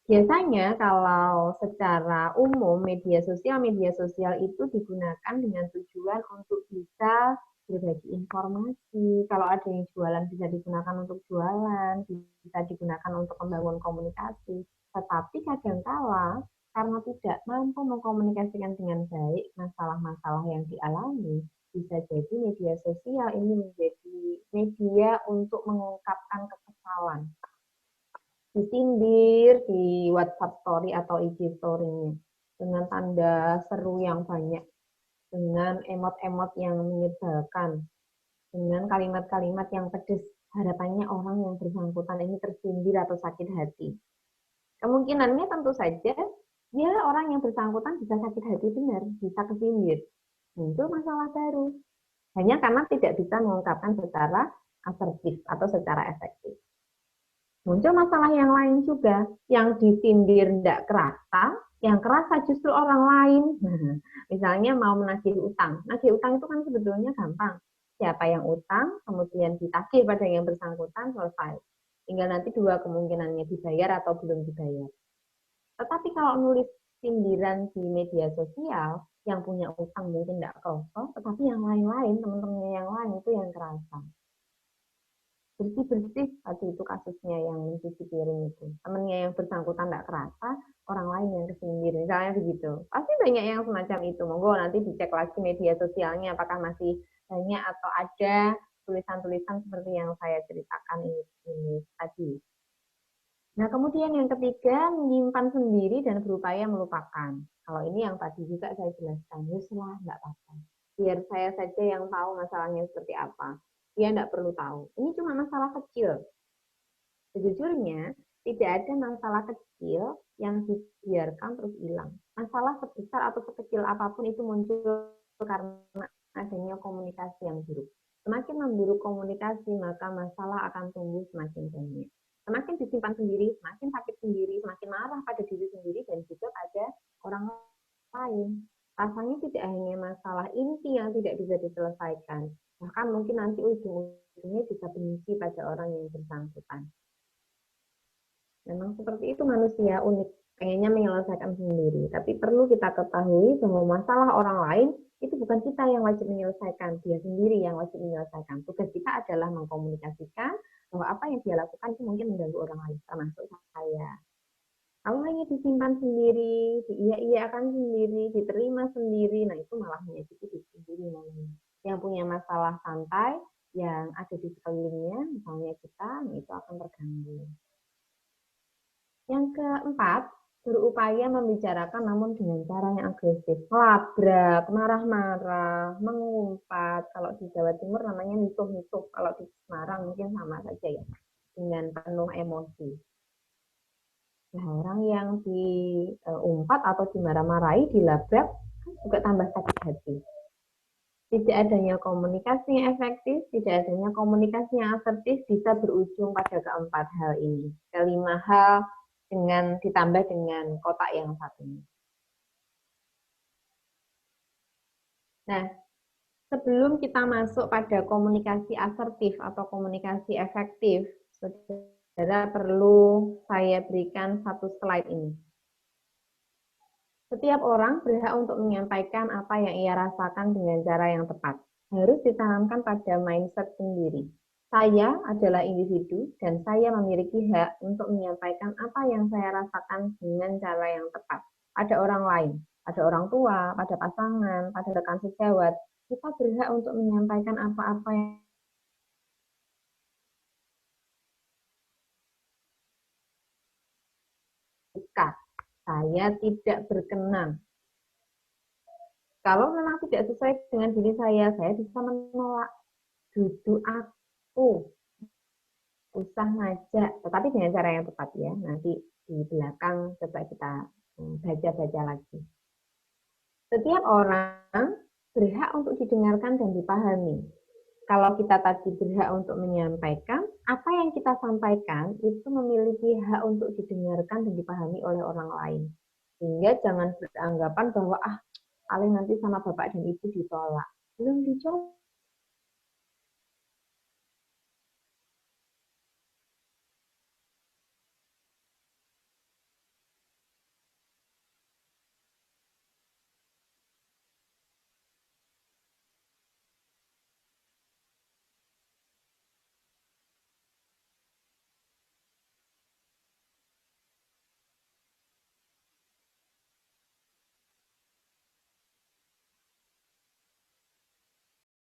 Biasanya kalau secara umum media sosial itu digunakan dengan tujuan untuk bisa berbagi informasi. Kalau ada yang jualan bisa digunakan untuk jualan, bisa digunakan untuk membangun komunikasi. Tetapi kadangkala karena tidak mampu mengkomunikasikan dengan baik masalah-masalah yang dialami, bisa jadi media sosial ini menjadi media untuk mengungkapkan kekesalan. Disindir di WhatsApp Story atau IG Story-nya dengan tanda seru yang banyak, dengan emot-emot yang menyebalkan, dengan kalimat-kalimat yang pedas. Harapannya orang yang bersangkutan ini tersindir atau sakit hati. Kemungkinannya tentu saja dia orang yang bersangkutan bisa sakit hati benar, bisa kesindir. Muncul masalah baru. Hanya karena tidak bisa mengungkapkan secara asertif atau secara efektif. Muncul masalah yang lain juga, yang disindir tidak kerasa, yang kerasa justru orang lain. Misalnya mau menagih utang. Nagih utang itu kan sebetulnya gampang. Siapa yang utang, kemudian ditagih pada yang bersangkutan, selesai. Tinggal nanti dua kemungkinannya dibayar atau belum dibayar. Tetapi kalau nulis sindiran di media sosial, yang punya utang mungkin tidak kerasa, tetapi yang lain-lain, teman-temannya yang lain itu yang kerasa. Bersih-bersih tadi itu kasusnya yang mencuci piring itu. Temannya yang bersangkutan tidak kerasa, orang lain yang kesindir. Misalnya begitu. Pasti banyak yang semacam itu. Monggo nanti dicek lagi media sosialnya apakah masih banyak atau ada tulisan-tulisan seperti yang saya ceritakan ini tadi. Nah, kemudian yang ketiga, menyimpan sendiri dan berupaya melupakan. Kalau ini yang tadi juga saya jelaskan, yuslah, enggak apa-apa. Biar saya saja yang tahu masalahnya seperti apa. Dia enggak perlu tahu. Ini cuma masalah kecil. Sejujurnya, tidak ada masalah kecil yang dibiarkan terus hilang. Masalah sebesar atau sekecil apapun itu muncul karena adanya komunikasi yang buruk. Semakin memburuk komunikasi, maka masalah akan tumbuh semakin banyak. Semakin disimpan sendiri, semakin sakit sendiri, semakin marah pada diri sendiri dan juga pada orang lain. Rasanya tidak hanya masalah inti yang tidak bisa diselesaikan, bahkan mungkin nanti ujung-ujungnya bisa benci pada orang yang bersangkutan. Memang seperti itu manusia unik, pengennya menyelesaikan sendiri. Tapi perlu kita ketahui bahwa masalah orang lain itu bukan kita yang wajib menyelesaikan, dia sendiri yang wajib menyelesaikan. Tugas kita adalah mengkomunikasikan bahwa apa yang dia lakukan itu mungkin mengganggu orang lain, termasuk saya. Kalau hanya disimpan sendiri, iya-iyakan sendiri, diterima sendiri, nah itu malah menyakiti diri sendiri namanya. Yang punya masalah santai, yang ada di sekelilingnya, misalnya kita, nah itu akan terganggu. Yang keempat, berupaya membicarakan namun dengan cara yang agresif, melabrak, marah-marah, mengumpat. Kalau di Jawa Timur namanya misuh-misuh, kalau di Semarang mungkin sama saja ya, dengan penuh emosi. Nah, orang yang diumpat atau dimarah-marahi, dilabrak, juga tambah sakit hati. Tidak adanya komunikasi yang efektif, tidak adanya komunikasi yang asertif bisa berujung pada keempat hal ini. Kelima hal dengan ditambah dengan kotak yang satunya. Nah, sebelum kita masuk pada komunikasi asertif atau komunikasi efektif, saudara perlu saya berikan satu slide ini. Setiap orang berhak untuk menyampaikan apa yang ia rasakan dengan cara yang tepat. harus ditanamkan pada mindset sendiri. Saya adalah individu dan saya memiliki hak untuk menyampaikan apa yang saya rasakan dengan cara yang tepat. Pada orang lain, pada orang tua, pada pasangan, pada rekan sejawat, kita berhak untuk menyampaikan apa-apa yang saya tidak berkenan. Kalau memang tidak sesuai dengan diri saya bisa menolak. Duduk aku, usah ngajak, tetapi dengan cara yang tepat ya. Nanti di belakang coba kita baca-baca lagi. Setiap orang berhak untuk didengarkan dan dipahami. Kalau kita tadi berhak untuk menyampaikan, apa yang kita sampaikan itu memiliki hak untuk didengarkan dan dipahami oleh orang lain. Sehingga jangan beranggapan bahwa paling nanti sama bapak dan ibu ditolak. Belum dicoba.